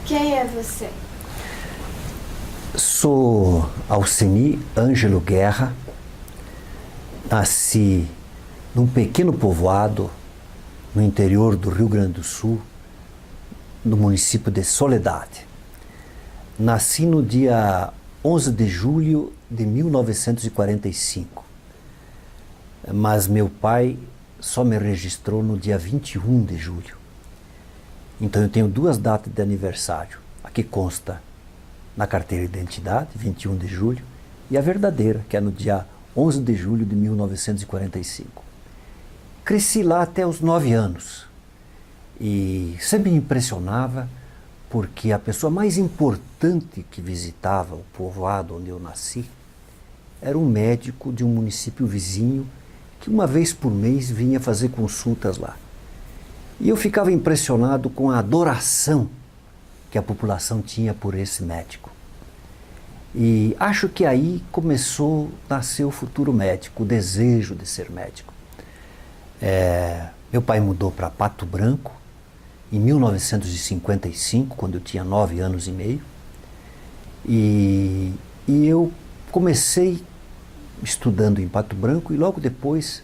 Quem é você? Sou Alceni Ângelo Guerra, nasci num pequeno povoado no interior do Rio Grande do Sul, no município de Soledade. Nasci no dia 11 de julho de 1945, mas meu pai só me registrou no dia 21 de julho. Então eu tenho duas datas de aniversário. A que consta na carteira de identidade, 21 de julho, e a verdadeira, que é no dia 11 de julho de 1945. Cresci lá até os 9 anos e sempre me impressionava porque a pessoa mais importante que visitava o povoado onde eu nasci era um médico de um município vizinho que uma vez por mês vinha fazer consultas lá. E eu ficava impressionado com a adoração que a população tinha por esse médico. E acho que aí começou a nascer o futuro médico, o desejo de ser médico. Meu pai mudou para Pato Branco em 1955, quando eu tinha 9 anos e meio. E eu comecei estudando em Pato Branco e logo depois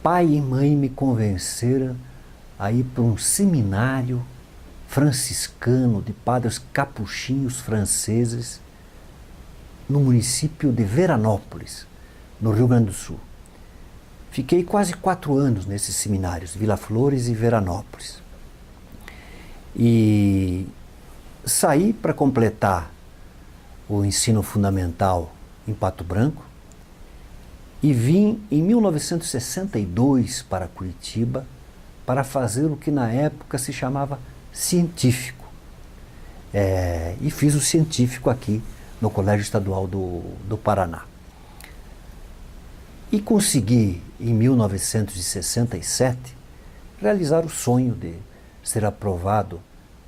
pai e mãe me convenceram a ir para um seminário franciscano de padres capuchinhos franceses no município de Veranópolis, no Rio Grande do Sul. Fiquei quase 4 anos nesses seminários, Vila Flores e Veranópolis. E saí para completar o ensino fundamental em Pato Branco e vim em 1962 para Curitiba para fazer o que na época se chamava científico. E fiz o científico aqui no Colégio Estadual do Paraná. E consegui, em 1967, realizar o sonho de ser aprovado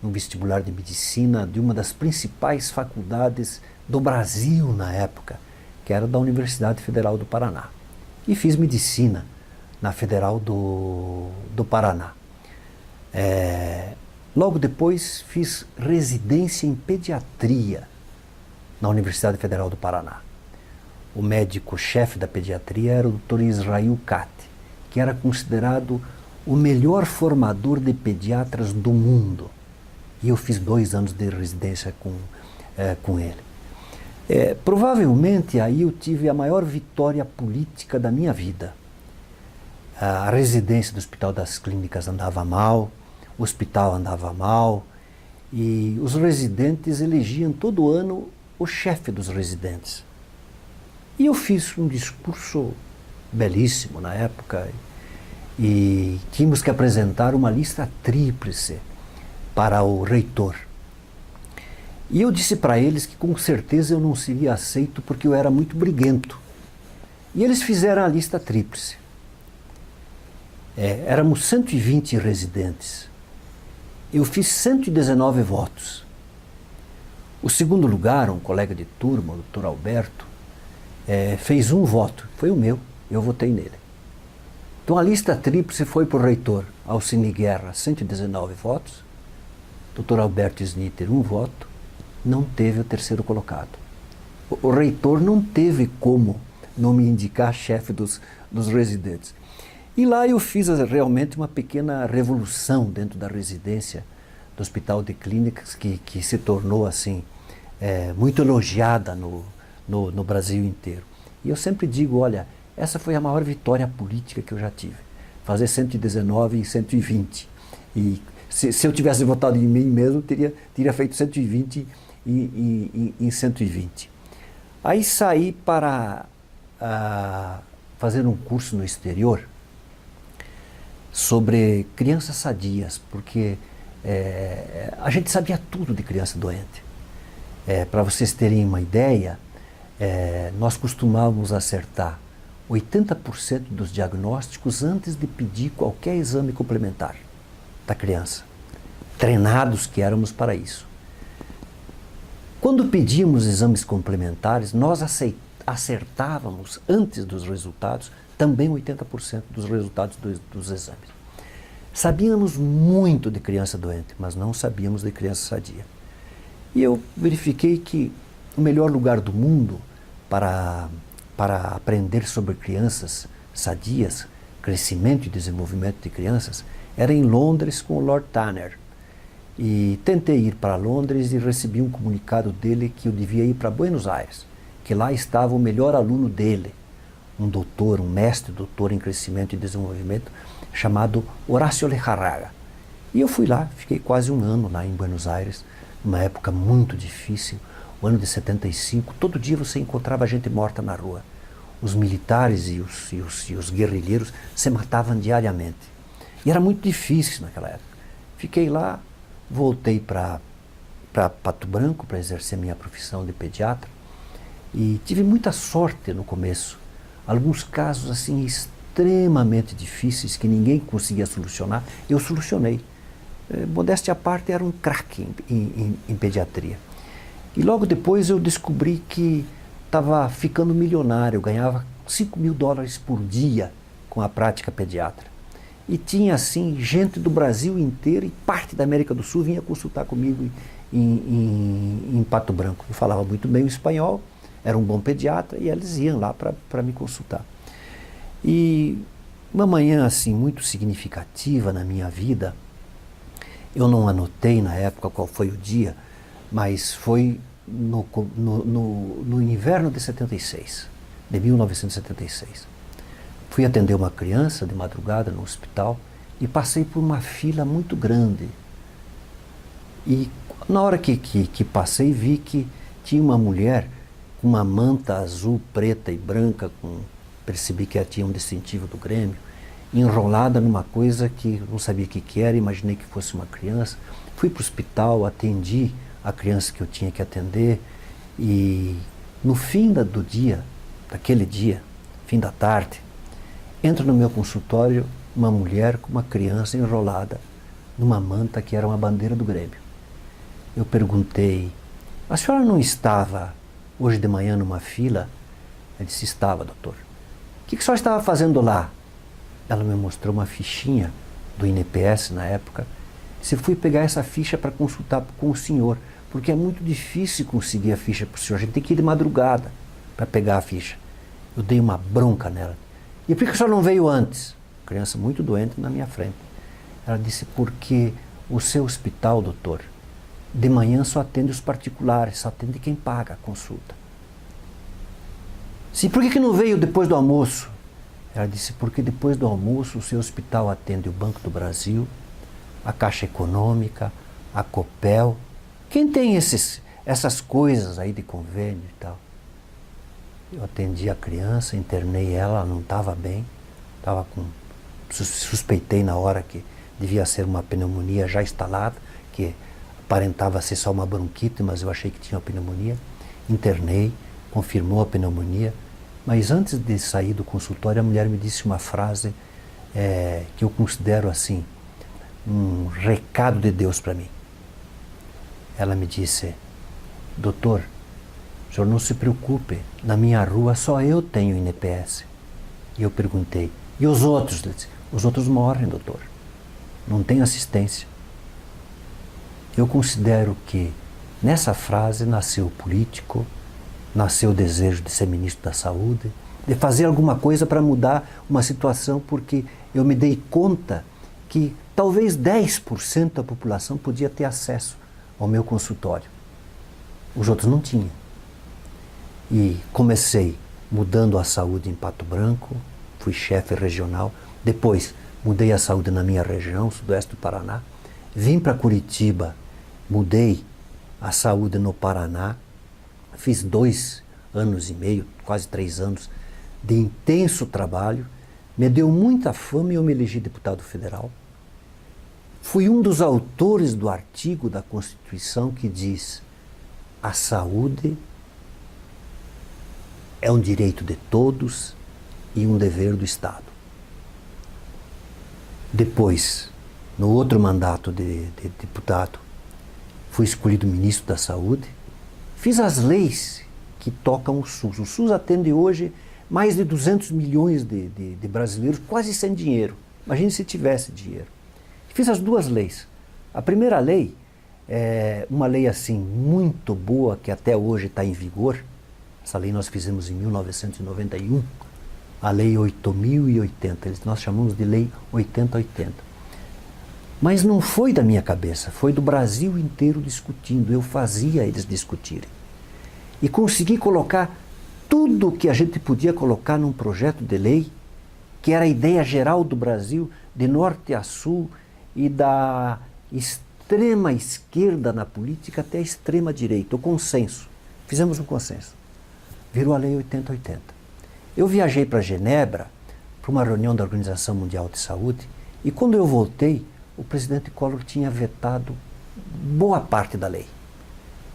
no vestibular de medicina de uma das principais faculdades do Brasil na época, que era da Universidade Federal do Paraná. E fiz medicina na Federal do Paraná. Logo depois fiz residência em pediatria na Universidade Federal do Paraná. O médico-chefe da pediatria era o Dr. Israel Cate, que era considerado o melhor formador de pediatras do mundo. E eu fiz 2 anos de residência com ele. Provavelmente aí eu tive a maior vitória política da minha vida. A residência do Hospital das Clínicas andava mal, o hospital andava mal, e os residentes elegiam todo ano o chefe dos residentes. E eu fiz um discurso belíssimo na época, e tínhamos que apresentar uma lista tríplice para o reitor. E eu disse para eles que com certeza eu não seria aceito porque eu era muito briguento. E eles fizeram a lista tríplice. Éramos 120 residentes. Eu fiz 119 votos. O segundo lugar, um colega de turma, o Dr. Alberto, fez 1 voto, foi o meu, eu votei nele. Então a lista tríplice foi para o reitor Alceni Guerra, 119 votos, Dr. Alberto Snitter, 1 voto, não teve o terceiro colocado. O reitor não teve como não me indicar chefe dos residentes. E lá eu fiz realmente uma pequena revolução dentro da residência do Hospital de Clínicas, que se tornou assim, muito elogiada no Brasil inteiro. E eu sempre digo, olha, essa foi a maior vitória política que eu já tive. Fazer 119 e 120. E se eu tivesse votado em mim mesmo, teria feito 120 em 120. Aí saí para fazer um curso no exterior sobre crianças sadias, porque a gente sabia tudo de criança doente. Para vocês terem uma ideia, nós costumávamos acertar 80% dos diagnósticos antes de pedir qualquer exame complementar da criança. Treinados que éramos para isso. Quando pedíamos exames complementares, nós acertávamos antes dos resultados também 80% dos resultados dos exames. Sabíamos muito de criança doente, mas não sabíamos de criança sadia. E eu verifiquei que o melhor lugar do mundo para aprender sobre crianças sadias, crescimento e desenvolvimento de crianças, era em Londres com o Lord Tanner. E tentei ir para Londres e recebi um comunicado dele que eu devia ir para Buenos Aires, que lá estava o melhor aluno dele, um doutor, um mestre doutor em crescimento e desenvolvimento, chamado Horácio Lejarraga. E eu fui lá, fiquei quase um ano lá em Buenos Aires, numa época muito difícil, o ano de 75, todo dia você encontrava gente morta na rua. Os militares e os guerrilheiros se matavam diariamente. E era muito difícil naquela época. Fiquei lá, voltei para Pato Branco para exercer minha profissão de pediatra e tive muita sorte no começo. Alguns casos assim extremamente difíceis que ninguém conseguia solucionar, eu solucionei. Modéstia à parte, era um craque em pediatria. E logo depois eu descobri que estava ficando milionário, eu ganhava $5.000 por dia com a prática pediatra. E tinha assim gente do Brasil inteiro e parte da América do Sul vinha consultar comigo em Pato Branco. Eu falava muito bem o espanhol, era um bom pediatra e eles iam lá para me consultar. E uma manhã assim muito significativa na minha vida, eu não anotei na época qual foi o dia, mas foi no inverno de 76, de 1976. Fui atender uma criança de madrugada no hospital e passei por uma fila muito grande. E na hora que passei, vi que tinha uma mulher com uma manta azul, preta e branca, percebi que ela tinha um distintivo do Grêmio, enrolada numa coisa que não sabia o que era, imaginei que fosse uma criança. Fui para o hospital, atendi a criança que eu tinha que atender e no fim do dia, daquele dia, fim da tarde, entra no meu consultório uma mulher com uma criança enrolada numa manta que era uma bandeira do Grêmio. Eu perguntei, a senhora não estava hoje de manhã numa fila? Ela disse, estava, doutor. O que a senhora estava fazendo lá? Ela me mostrou uma fichinha do INPS na época. Disse, fui pegar essa ficha para consultar com o senhor, porque é muito difícil conseguir a ficha para o senhor, a gente tem que ir de madrugada para pegar a ficha. Eu dei uma bronca nela. E por que a senhora não veio antes? Criança muito doente na minha frente. Ela disse, porque o seu hospital, doutor, de manhã só atende os particulares, só atende quem paga a consulta. Sim, por que não veio depois do almoço? Ela disse, porque depois do almoço o seu hospital atende o Banco do Brasil, a Caixa Econômica, a Copel. Quem tem essas coisas aí de convênio e tal? Eu atendi a criança, internei ela, ela não estava bem, suspeitei na hora que devia ser uma pneumonia já instalada, que aparentava ser só uma bronquite, mas eu achei que tinha uma pneumonia. Internei, confirmou a pneumonia, mas antes de sair do consultório, a mulher me disse uma frase que eu considero assim, um recado de Deus para mim. Ela me disse, doutor, o senhor não se preocupe, na minha rua só eu tenho INPS. E eu perguntei, e os outros? Ela disse, os outros morrem, doutor, não tem assistência. Eu considero que nessa frase nasceu o político, nasceu o desejo de ser ministro da Saúde, de fazer alguma coisa para mudar uma situação, porque eu me dei conta que talvez 10% da população podia ter acesso ao meu consultório. Os outros não tinham. E comecei mudando a saúde em Pato Branco, fui chefe regional, depois mudei a saúde na minha região, sudoeste do Paraná, vim para Curitiba, mudei a saúde no Paraná, fiz 2 anos e meio, quase 3 anos, de intenso trabalho, me deu muita fama e eu me elegi deputado federal. Fui um dos autores do artigo da Constituição que diz: a saúde é um direito de todos e um dever do Estado. Depois, no outro mandato de deputado, fui escolhido ministro da Saúde, fiz as leis que tocam o SUS. O SUS atende hoje mais de 200 milhões de brasileiros, quase sem dinheiro. Imagine se tivesse dinheiro. Fiz as duas leis. A primeira lei é uma lei assim muito boa, que até hoje está em vigor. Essa lei nós fizemos em 1991, a Lei 8.080, nós chamamos de Lei 8080. Mas não foi da minha cabeça, foi do Brasil inteiro discutindo, eu fazia eles discutirem. E consegui colocar tudo que a gente podia colocar num projeto de lei, que era a ideia geral do Brasil, de norte a sul, e da extrema esquerda na política até a extrema direita, o consenso. Fizemos um consenso. Virou a Lei 8080. Eu viajei para Genebra, para uma reunião da Organização Mundial de Saúde, e quando eu voltei, o presidente Collor tinha vetado boa parte da lei.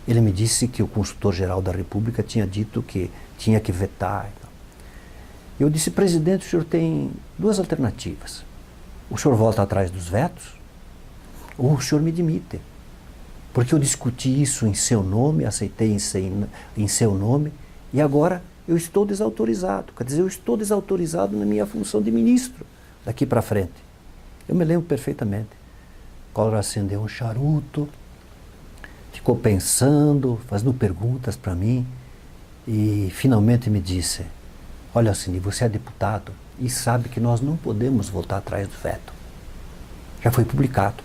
Ele me disse que o consultor-geral da República tinha dito que tinha que vetar. Eu disse, presidente, o senhor tem duas alternativas. O senhor volta atrás dos vetos, ou o senhor me demite. Porque eu discuti isso em seu nome, aceitei em seu nome, e agora eu estou desautorizado. Quer dizer, eu estou desautorizado na minha função de ministro daqui para frente. Eu me lembro perfeitamente. Collor acendeu um charuto, ficou pensando, fazendo perguntas para mim, e finalmente me disse, olha, Alcini, você é deputado e sabe que nós não podemos voltar atrás do veto. Já foi publicado.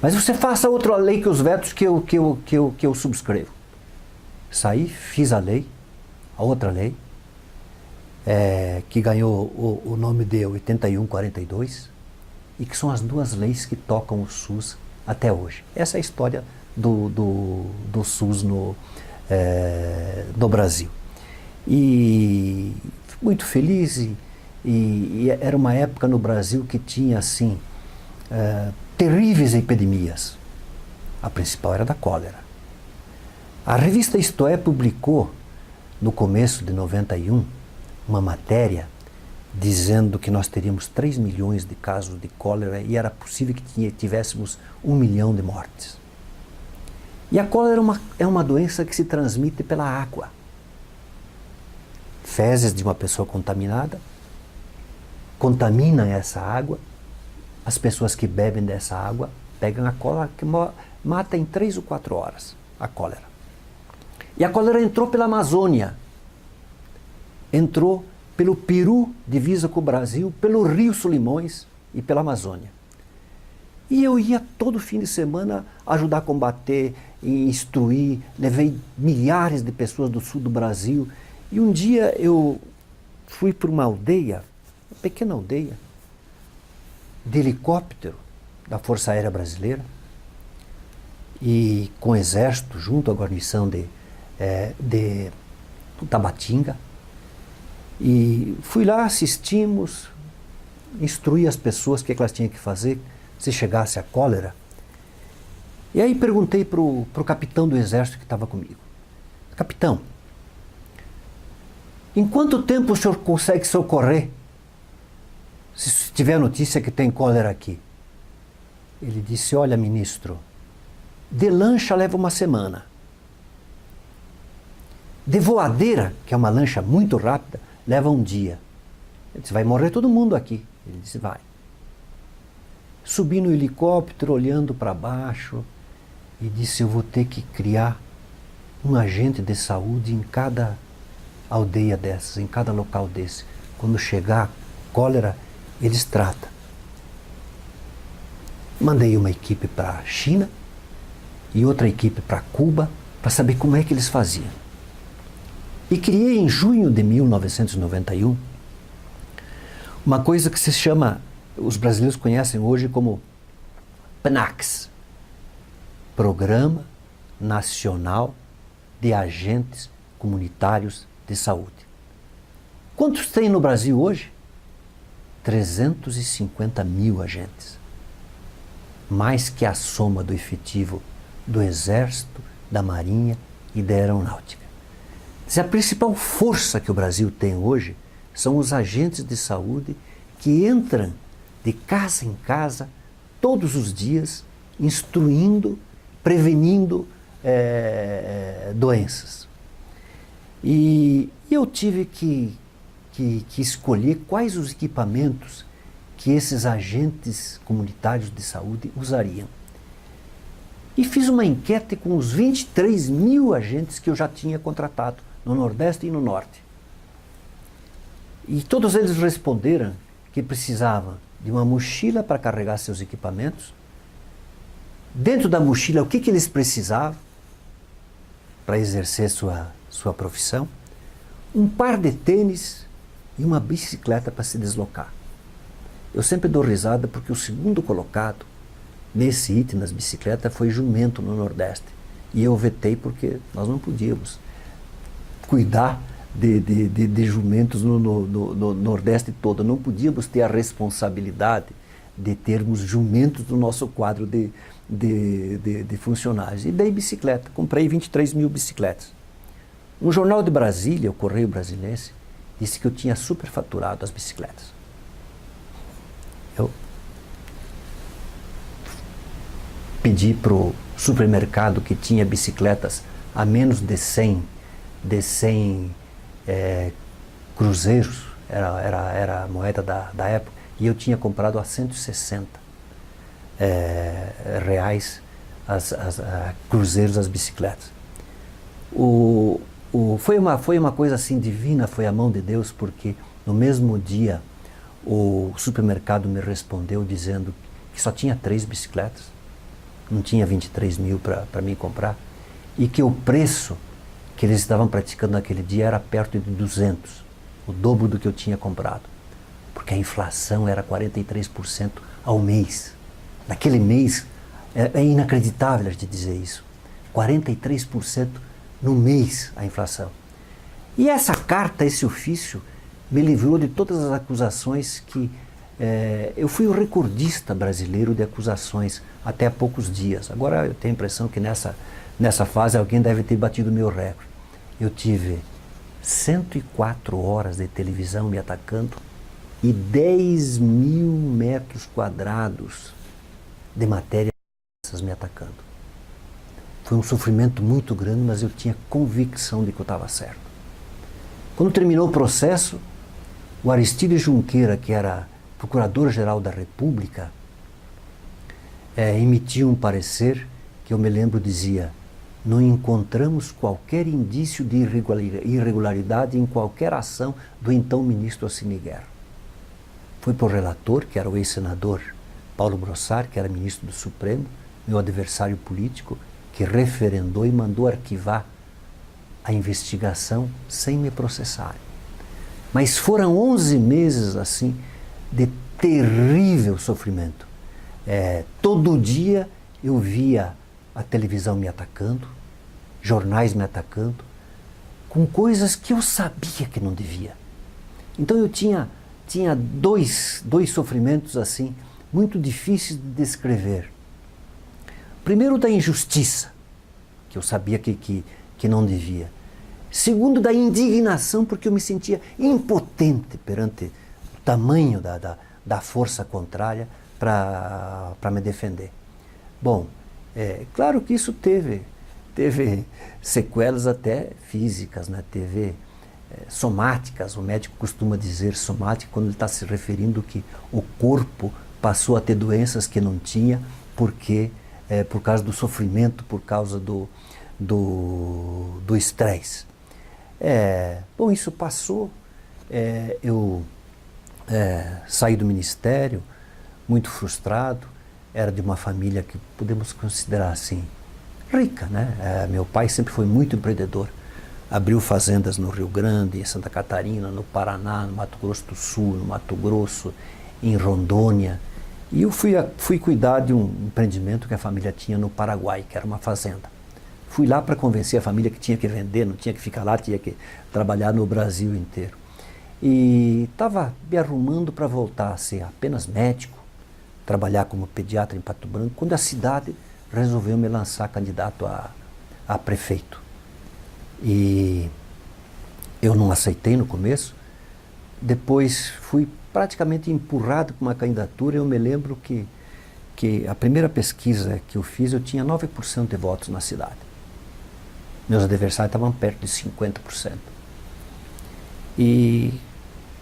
Mas você faça outra lei que os vetos que eu subscrevo. Saí, fiz a lei, a outra lei, que ganhou o nome de 8142, e que são as duas leis que tocam o SUS até hoje. Essa é a história do SUS no Brasil. E fui muito feliz, e era uma época no Brasil que tinha, assim, terríveis epidemias. A principal era da cólera. A revista Isto É publicou, no começo de 91, uma matéria dizendo que nós teríamos 3 milhões de casos de cólera e era possível que tivéssemos 1 milhão de mortes. E a cólera é uma doença que se transmite pela água. Fezes de uma pessoa contaminada contamina essa água, as pessoas que bebem dessa água pegam a cólera, que mata em 3 ou 4 horas a cólera. E a cólera entrou pela Amazônia, entrou pelo Peru, divisa com o Brasil, pelo Rio Solimões e pela Amazônia. E eu ia todo fim de semana ajudar a combater, instruir, levei milhares de pessoas do sul do Brasil. E um dia eu fui para uma aldeia, uma pequena aldeia, de helicóptero da Força Aérea Brasileira, e com o exército junto à guarnição de Tabatinga. E fui lá, assistimos, instruí as pessoas o que elas tinham que fazer se chegasse a cólera. E aí perguntei para o capitão do exército que estava comigo, capitão, em quanto tempo o senhor consegue socorrer se tiver notícia que tem cólera aqui? Ele disse, olha, ministro, de lancha leva 1 semana. De voadeira, que é uma lancha muito rápida, leva 1 dia. Ele disse, vai morrer todo mundo aqui. Ele disse, vai. Subi no helicóptero, olhando para baixo, e disse, eu vou ter que criar um agente de saúde em cada aldeia dessas, em cada local desse. Quando chegar cólera, eles tratam. Mandei uma equipe para a China e outra equipe para Cuba, para saber como é que eles faziam. E criei em junho de 1991 uma coisa que se chama, os brasileiros conhecem hoje como PNACS, Programa Nacional de Agentes Comunitários de Saúde. Quantos tem no Brasil hoje? 350 mil agentes. Mais que a soma do efetivo do Exército, da Marinha e da Aeronáutica. A principal força que o Brasil tem hoje são os agentes de saúde que entram de casa em casa todos os dias, instruindo, prevenindo doenças. E eu tive que escolher quais os equipamentos que esses agentes comunitários de saúde usariam. E fiz uma enquete com os 23 mil agentes que eu já tinha contratado no Nordeste e no Norte. E todos eles responderam que precisavam de uma mochila para carregar seus equipamentos. Dentro da mochila, o que eles precisavam para exercer sua profissão? Um par de tênis e uma bicicleta para se deslocar. Eu sempre dou risada porque o segundo colocado nesse item das bicicletas foi jumento no Nordeste. E eu vetei porque nós não podíamos cuidar de jumentos no Nordeste todo. Não podíamos ter a responsabilidade de termos jumentos no nosso quadro de funcionários. E dei bicicleta, comprei 23 mil bicicletas. Um jornal de Brasília, o Correio Brasilense, disse que eu tinha superfaturado as bicicletas. Eu pedi para o supermercado que tinha bicicletas a menos de 100 cruzeiros, era a moeda da época, e eu tinha comprado a 160 reais cruzeiros as bicicletas. Foi uma coisa assim divina, foi a mão de Deus, porque no mesmo dia o supermercado me respondeu dizendo que só tinha 3 bicicletas, não tinha 23 mil para mim comprar, e que o preço que eles estavam praticando naquele dia era perto de 200, o dobro do que eu tinha comprado, porque a inflação era 43% ao mês. Naquele mês, é inacreditável a gente dizer isso, 43% no mês a inflação. E essa carta, esse ofício, me livrou de todas as acusações que... eu fui o recordista brasileiro de acusações até há poucos dias. Agora eu tenho a impressão que nessa fase alguém deve ter batido o meu recorde. Eu tive 104 horas de televisão me atacando e 10 mil metros quadrados de matéria me atacando. Foi um sofrimento muito grande, mas eu tinha convicção de que eu estava certo. Quando terminou o processo, o Aristides Junqueira, que era Procurador-Geral da República, emitiu um parecer que eu me lembro dizia: não encontramos qualquer indício de irregularidade em qualquer ação do então ministro Assini Guerra. Foi para o relator, que era o ex-senador Paulo Brossard, que era ministro do Supremo, meu adversário político, que referendou e mandou arquivar a investigação sem me processar. Mas foram 11 meses assim de terrível sofrimento. Todo dia eu via a televisão me atacando, jornais me atacando, com coisas que eu sabia que não devia. Então eu tinha dois sofrimentos assim, muito difíceis de descrever. Primeiro, da injustiça, que eu sabia que não devia. Segundo, da indignação, porque eu me sentia impotente perante o tamanho da força contrária para me defender. Bom, claro que isso teve sequelas até físicas, né? Teve somáticas. O médico costuma dizer somática quando ele está se referindo que o corpo passou a ter doenças que não tinha, porque por causa do sofrimento, por causa do estresse. Bom, isso passou, eu saí do ministério muito frustrado, era de uma família que podemos considerar assim, rica, né? Meu pai sempre foi muito empreendedor, abriu fazendas no Rio Grande, em Santa Catarina, no Paraná, no Mato Grosso do Sul, no Mato Grosso, em Rondônia. E eu fui cuidar de um empreendimento que a família tinha no Paraguai, que era uma fazenda. Fui lá para convencer a família que tinha que vender, não tinha que ficar lá, tinha que trabalhar no Brasil inteiro. E estava me arrumando para voltar a ser apenas médico, trabalhar como pediatra em Pato Branco, quando a cidade resolveu me lançar candidato a prefeito. E eu não aceitei no começo, depois fui praticamente empurrado para uma candidatura. Eu me lembro que a primeira pesquisa que eu fiz, eu tinha 9% de votos na cidade. Meus adversários estavam perto de 50%. E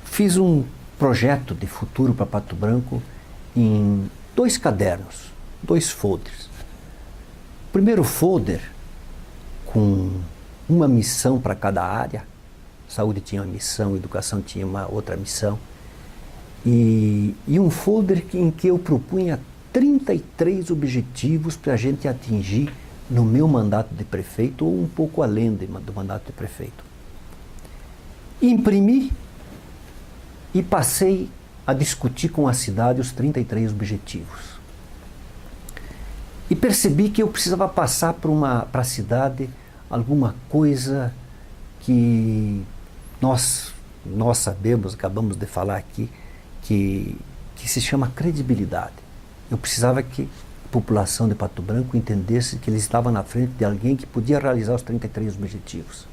fiz um projeto de futuro para Pato Branco em 2 cadernos, 2 folders. O primeiro folder, com uma missão para cada área. Saúde tinha uma missão, educação tinha uma outra missão. E um folder em que eu propunha 33 objetivos para a gente atingir no meu mandato de prefeito ou um pouco além do mandato de prefeito. Imprimi e passei a discutir com a cidade os 33 objetivos. E percebi que eu precisava passar para a cidade alguma coisa que nós sabemos, acabamos de falar aqui, que se chama credibilidade. Eu precisava que a população de Pato Branco entendesse que eles estavam na frente de alguém que podia realizar os 33 objetivos.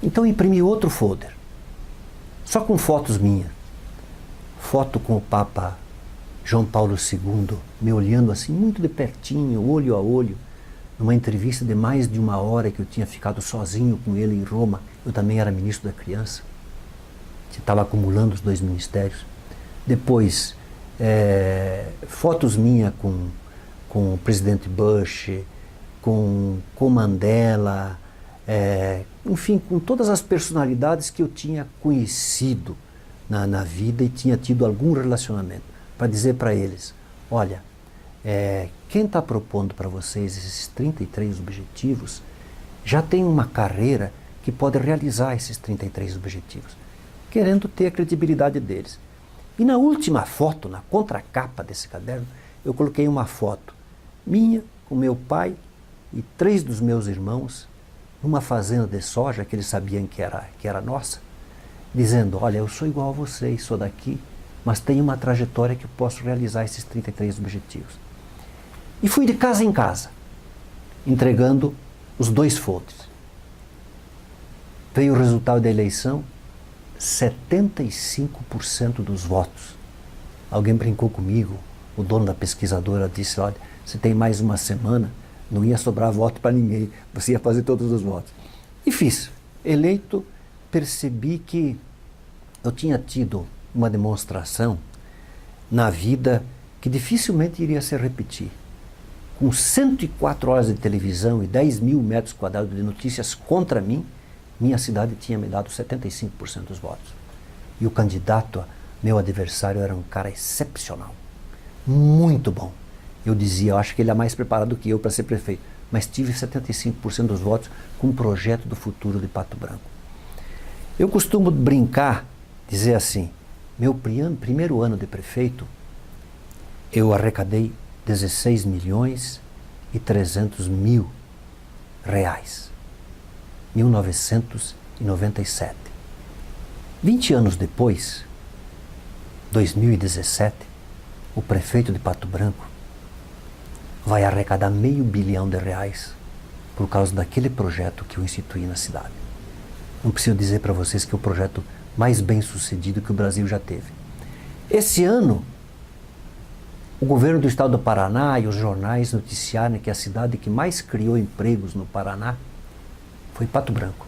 Então imprimi outro folder, só com fotos minhas. Foto com o Papa João Paulo II, me olhando assim muito de pertinho, olho a olho, numa entrevista de mais de 1 hora que eu tinha ficado sozinho com ele em Roma. Eu também era ministro da Criança, que estava acumulando os 2 ministérios. Depois, fotos minhas com o presidente Bush, com Mandela, enfim, com todas as personalidades que eu tinha conhecido na vida e tinha tido algum relacionamento, para dizer para eles, olha, quem está propondo para vocês esses 33 objetivos já tem uma carreira que pode realizar esses 33 objetivos, querendo ter a credibilidade deles. E na última foto, na contracapa desse caderno, eu coloquei uma foto minha com meu pai e 3 dos meus irmãos numa fazenda de soja que eles sabiam que era nossa, dizendo, olha, eu sou igual a vocês, sou daqui, mas tenho uma trajetória que eu posso realizar esses 33 objetivos. E fui de casa em casa, entregando os 2 folders. Veio o resultado da eleição, 75% dos votos. Alguém brincou comigo, o dono da pesquisadora disse, olha, se tem mais uma semana, não ia sobrar voto para ninguém, você ia fazer todos os votos. E fiz. Eleito, percebi que eu tinha tido uma demonstração na vida que dificilmente iria se repetir. Com 104 horas de televisão e 10 mil metros quadrados de notícias contra mim, minha cidade tinha me dado 75% dos votos. E o candidato, meu adversário, era um cara excepcional, muito bom. Eu dizia, eu acho que ele é mais preparado que eu para ser prefeito, mas tive 75% dos votos com um projeto do futuro de Pato Branco. Eu costumo brincar, dizer assim, meu primeiro ano de prefeito, eu arrecadei 16 milhões e 300 mil reais. 1997. 20 anos depois, 2017, o prefeito de Pato Branco vai arrecadar R$500 milhão por causa daquele projeto que eu instituí na cidade. Não preciso dizer para vocês que é o projeto mais bem sucedido que o Brasil já teve. Esse ano, o governo do estado do Paraná e os jornais noticiaram que a cidade que mais criou empregos no Paraná foi Pato Branco.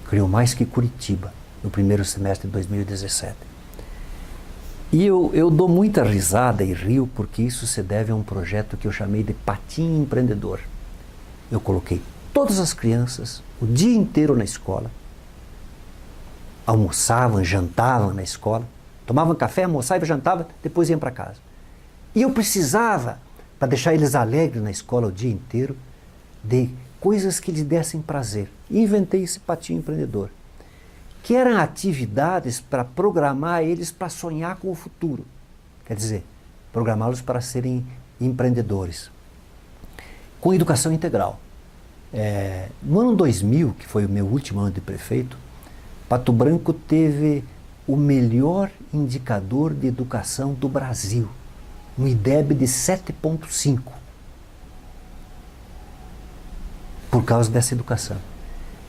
Criou mais que Curitiba no primeiro semestre de 2017. E eu dou muita risada e rio porque isso se deve a um projeto que eu chamei de Patinho Empreendedor. Eu coloquei todas as crianças o dia inteiro na escola, almoçavam, jantavam na escola, tomavam café, almoçavam, jantavam, depois iam para casa. E eu precisava, para deixar eles alegres na escola o dia inteiro, de coisas que lhes dessem prazer. E inventei esse Patinho Empreendedor, que eram atividades para programar eles para sonhar com o futuro. Quer dizer, programá-los para serem empreendedores. Com educação integral. No ano 2000, que foi o meu último ano de prefeito, Pato Branco teve o melhor indicador de educação do Brasil, um IDEB de 7,5, por causa dessa educação.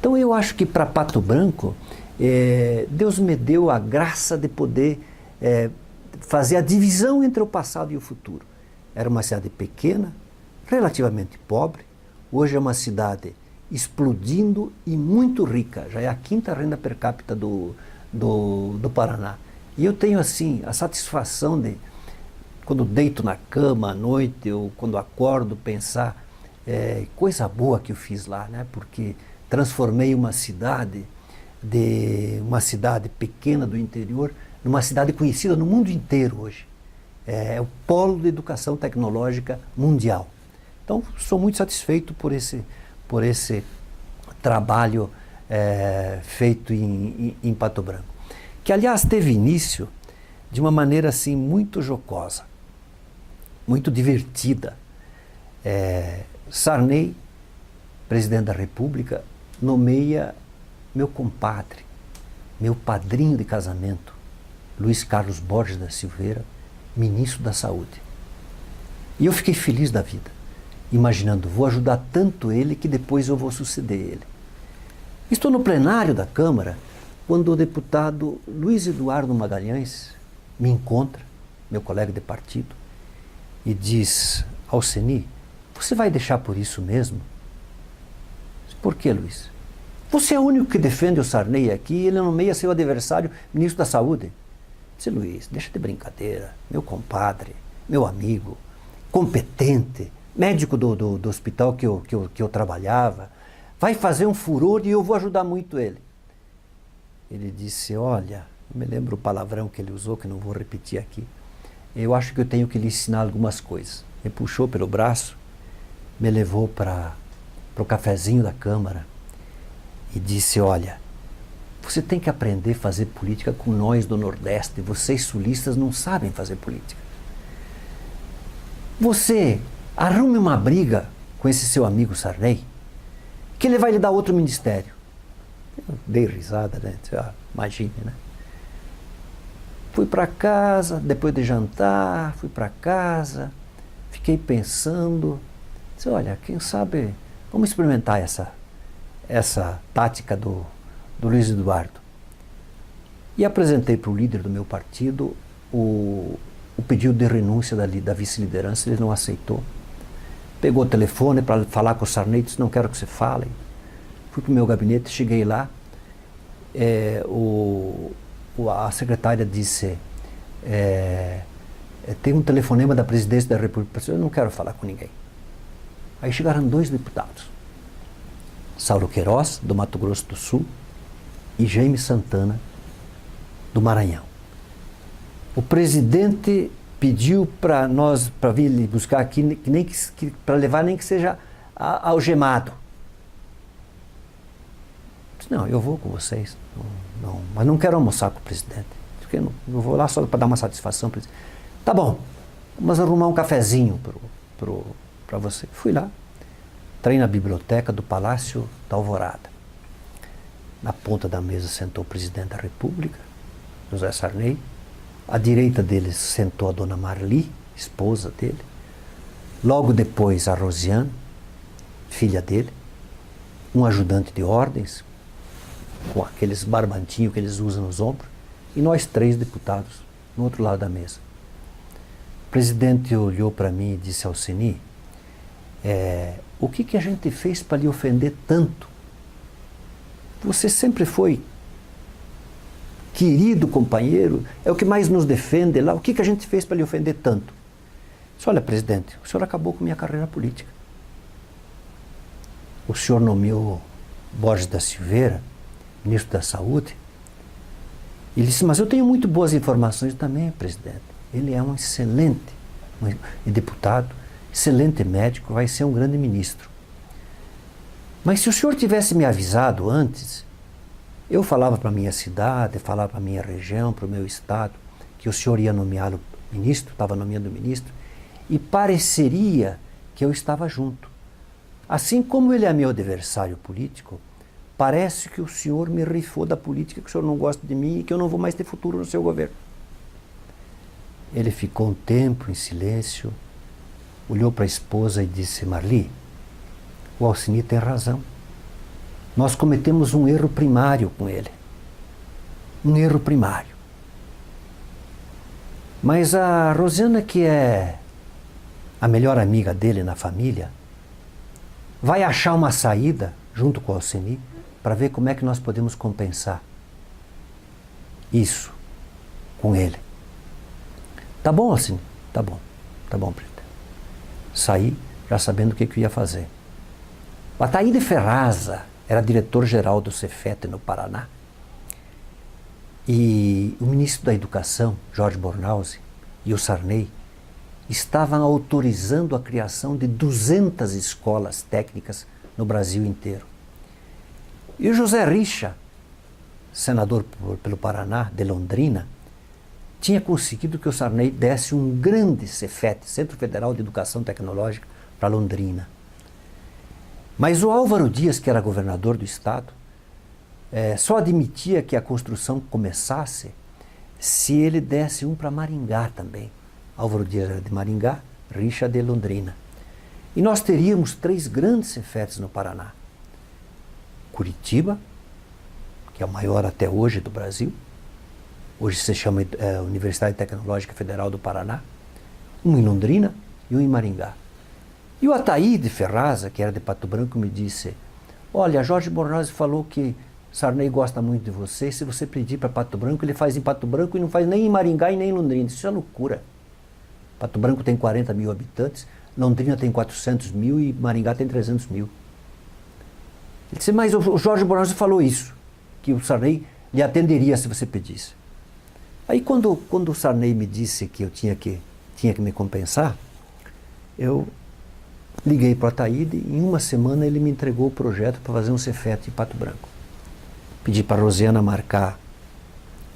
Então eu acho que para Pato Branco, Deus me deu a graça de poder fazer a divisão entre o passado e o futuro. Era uma cidade pequena, relativamente pobre, hoje é uma cidade explodindo e muito rica, já é a 5ª renda per capita do Paraná. E eu tenho, assim, a satisfação de, quando deito na cama à noite, ou quando acordo, pensar, coisa boa que eu fiz lá, né? Porque transformei uma cidade pequena do interior numa cidade conhecida no mundo inteiro hoje. É o polo de educação tecnológica mundial. Então, sou muito satisfeito por esse trabalho feito em Pato Branco. Que, aliás, teve início de uma maneira assim muito jocosa, muito divertida. Sarney, presidente da República, nomeia meu compadre, meu padrinho de casamento, Luiz Carlos Borges da Silveira, ministro da Saúde. E eu fiquei feliz da vida, imaginando, vou ajudar tanto ele que depois eu vou suceder ele. Estou no plenário da Câmara, quando o deputado Luiz Eduardo Magalhães me encontra, meu colega de partido, e diz: Alceni, você vai deixar por isso mesmo? Por que, Luiz? Você é o único que defende o Sarney aqui e ele nomeia seu adversário ministro da Saúde. Disse: Luiz, deixa de brincadeira, meu compadre, meu amigo, competente, médico do hospital que eu trabalhava, vai fazer um furor e eu vou ajudar muito ele. Ele disse: olha, eu me lembro o palavrão que ele usou, que não vou repetir aqui, eu acho que eu tenho que lhe ensinar algumas coisas. Me puxou pelo braço, me levou para o cafezinho da Câmara e disse: olha, você tem que aprender a fazer política com nós do Nordeste, vocês sulistas não sabem fazer política. Você arrume uma briga com esse seu amigo Sarney, que ele vai lhe dar outro ministério. Eu dei risada, né? Imagine, né? Fui para casa, depois de jantar, fui para casa, fiquei pensando, disse: olha, quem sabe, vamos experimentar essa tática do Luiz Eduardo. E apresentei para o líder do meu partido o pedido de renúncia da vice-liderança, ele não aceitou. Pegou o telefone para falar com o Sarney, disse: não quero que você fale. Fui para o meu gabinete, cheguei lá, a secretária disse: tem um telefonema da presidência da República. Eu não quero falar com ninguém. Aí chegaram 2 deputados, Saulo Queiroz, do Mato Grosso do Sul, e Jaime Santana, do Maranhão. O presidente pediu para vir lhe buscar aqui, para levar nem que seja algemado. Disse: não, eu vou com vocês, mas não quero almoçar com o presidente. Eu vou lá só para dar uma satisfação. Tá bom, vamos arrumar um cafezinho para você. Fui lá, entrei na biblioteca do Palácio da Alvorada. Na ponta da mesa sentou o presidente da República, José Sarney. À direita dele sentou a dona Marli, esposa dele. Logo depois a Rosiane, filha dele. Um ajudante de ordens, com aqueles barbantinhos que eles usam nos ombros. E nós 3 deputados, no outro lado da mesa. O presidente olhou para mim e disse: Alceni, o que a gente fez para lhe ofender tanto? Você sempre foi querido companheiro, é o que mais nos defende lá. O que a gente fez para lhe ofender tanto? Disse: olha, presidente, o senhor acabou com minha carreira política. O senhor nomeou Borges da Silveira, ministro da Saúde. Ele disse: mas eu tenho muito boas informações também, presidente. Ele é um excelente deputado, excelente médico, vai ser um grande ministro. Mas se o senhor tivesse me avisado antes, eu falava para a minha cidade, falava para a minha região, para o meu estado, que o senhor ia nomeá-lo ministro, estava nomeando o ministro, e pareceria que eu estava junto. Assim como ele é meu adversário político, parece que o senhor me rifou da política, que o senhor não gosta de mim e que eu não vou mais ter futuro no seu governo. Ele ficou um tempo em silêncio, olhou para a esposa e disse: Marli, o Alceni tem razão. Nós cometemos um erro primário com ele. Um erro primário. Mas a Rosiana, que é a melhor amiga dele na família, vai achar uma saída, junto com o Alceni, para ver como é que nós podemos compensar isso com ele. Tá bom, assim? Tá bom, presidente. Saí já sabendo o que eu ia fazer. O Ataíde Ferraza era diretor-geral do Cefet no Paraná. E o ministro da Educação, Jorge Bornauzi, e o Sarney estavam autorizando a criação de 200 escolas técnicas no Brasil inteiro. E o José Richa, senador pelo Paraná, de Londrina, tinha conseguido que o Sarney desse um grande Cefet, Centro Federal de Educação Tecnológica, para Londrina. Mas o Álvaro Dias, que era governador do estado, só admitia que a construção começasse se ele desse um para Maringá também. Álvaro Dias era de Maringá, Richa de Londrina. E nós teríamos 3 grandes Cefetes no Paraná. Curitiba, que é o maior até hoje do Brasil, hoje se chama Universidade Tecnológica Federal do Paraná, um em Londrina e um em Maringá. E o Ataíde Ferraza, que era de Pato Branco, me disse: olha, Jorge Bornauzi falou que Sarney gosta muito de você, se você pedir para Pato Branco, ele faz em Pato Branco e não faz nem em Maringá e nem em Londrina. Isso é loucura. Pato Branco tem 40 mil habitantes, Londrina tem 400 mil e Maringá tem 300 mil. Ele disse: mas o Jorge Bornauzi falou isso, que o Sarney lhe atenderia se você pedisse. Aí quando o Sarney me disse que eu tinha que me compensar, eu liguei para o Ataíde e em uma semana ele me entregou o projeto para fazer um Cefet em Pato Branco. Pedi para a Rosiana marcar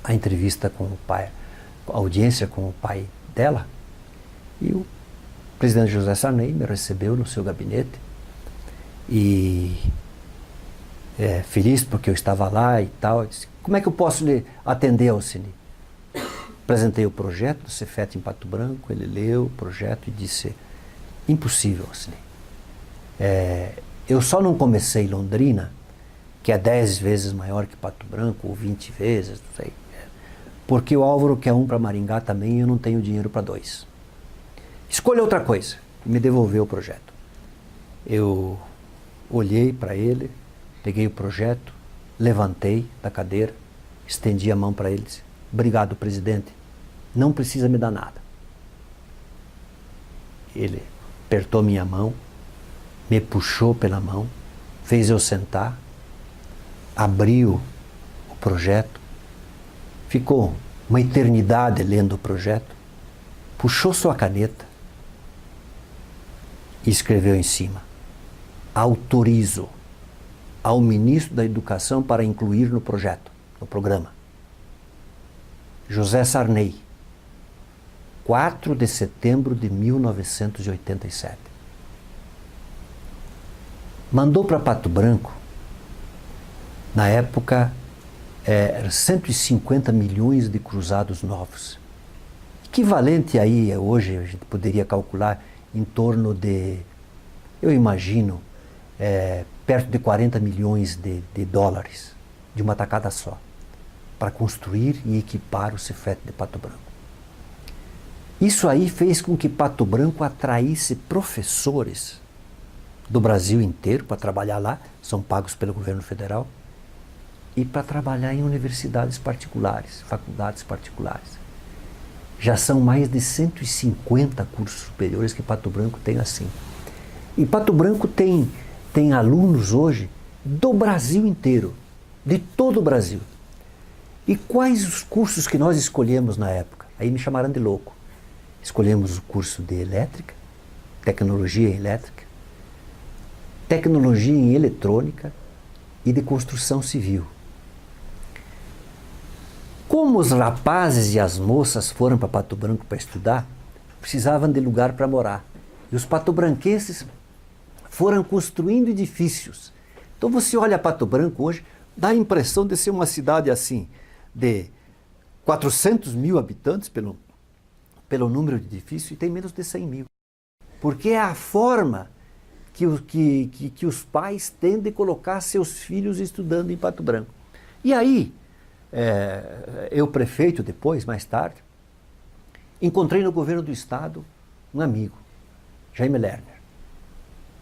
a entrevista com o pai, a audiência com o pai dela, e o presidente José Sarney me recebeu no seu gabinete e feliz porque eu estava lá e tal, disse: como é que eu posso lhe atender, Alcine? Apresentei o projeto do Cefet em Pato Branco, ele leu o projeto e disse: impossível, Alcine. Eu só não comecei Londrina, que é 10 vezes maior que Pato Branco, ou 20 vezes, não sei, porque o Álvaro quer um para Maringá também e eu não tenho dinheiro para 2. Escolha outra coisa. E me devolveu o projeto. Eu olhei para ele, peguei o projeto, levantei da cadeira, estendi a mão para ele e disse: obrigado, presidente, não precisa me dar nada. Ele apertou minha mão, me puxou pela mão, fez eu sentar, abriu o projeto, ficou uma eternidade lendo o projeto, puxou sua caneta e escreveu em cima: autorizo ao ministro da Educação para incluir no projeto, no programa, José Sarney, 4 de setembro de 1987. Mandou para Pato Branco, na época, 150 milhões de cruzados novos. Equivalente aí, hoje, a gente poderia calcular em torno de, eu imagino, perto de 40 milhões de dólares, de uma tacada só, para construir e equipar o Cefet de Pato Branco. Isso aí fez com que Pato Branco atraísse professores do Brasil inteiro para trabalhar lá, são pagos pelo governo federal, e para trabalhar em universidades particulares, faculdades particulares. Já são mais de 150 cursos superiores que Pato Branco tem assim. E Pato Branco tem alunos hoje do Brasil inteiro, de todo o Brasil. E quais os cursos que nós escolhemos na época? Aí me chamaram de louco. Escolhemos o curso de elétrica, tecnologia em elétrica, tecnologia em eletrônica e de construção civil. Como os rapazes e as moças foram para Pato Branco para estudar, precisavam de lugar para morar. E os patobranquenses foram construindo edifícios. Então você olha Pato Branco hoje, dá a impressão de ser uma cidade assim, de 400 mil habitantes pelo número de edifícios, e tem menos de 100 mil. Porque é a forma que os pais têm de colocar seus filhos estudando em Pato Branco. E aí, eu prefeito depois, mais tarde, encontrei no governo do estado um amigo, Jaime Lerner,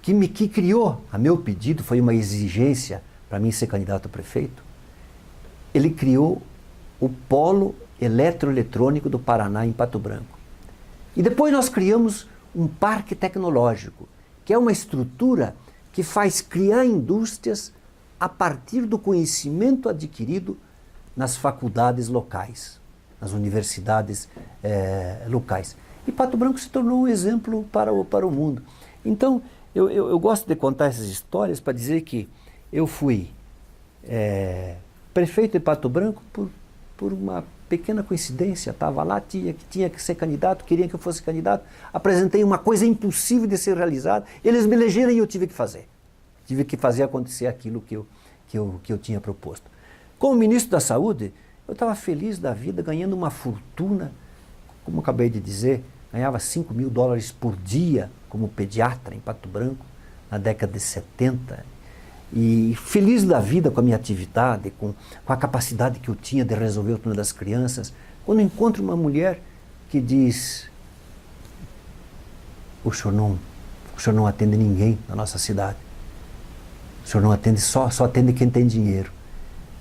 que criou, a meu pedido, foi uma exigência para mim ser candidato a prefeito, ele criou o Polo Eletroeletrônico do Paraná, em Pato Branco. E depois nós criamos um parque tecnológico, que é uma estrutura que faz criar indústrias a partir do conhecimento adquirido nas faculdades locais, nas universidades locais. E Pato Branco se tornou um exemplo para o mundo. Então, eu gosto de contar essas histórias para dizer que eu fui prefeito de Pato Branco por uma pequena coincidência. Estava lá, tinha que ser candidato, queria que eu fosse candidato, apresentei uma coisa impossível de ser realizada, eles me elegeram e eu tive que fazer. Tive que fazer acontecer aquilo que eu tinha proposto. Como ministro da Saúde, eu estava feliz da vida, ganhando uma fortuna, como acabei de dizer, ganhava $5.000 por dia como pediatra em Pato Branco, na década de 70, e feliz da vida com a minha atividade, com a capacidade que eu tinha de resolver o problema das crianças, quando encontro uma mulher que diz: o senhor não atende ninguém na nossa cidade, o senhor não atende, só atende quem tem dinheiro,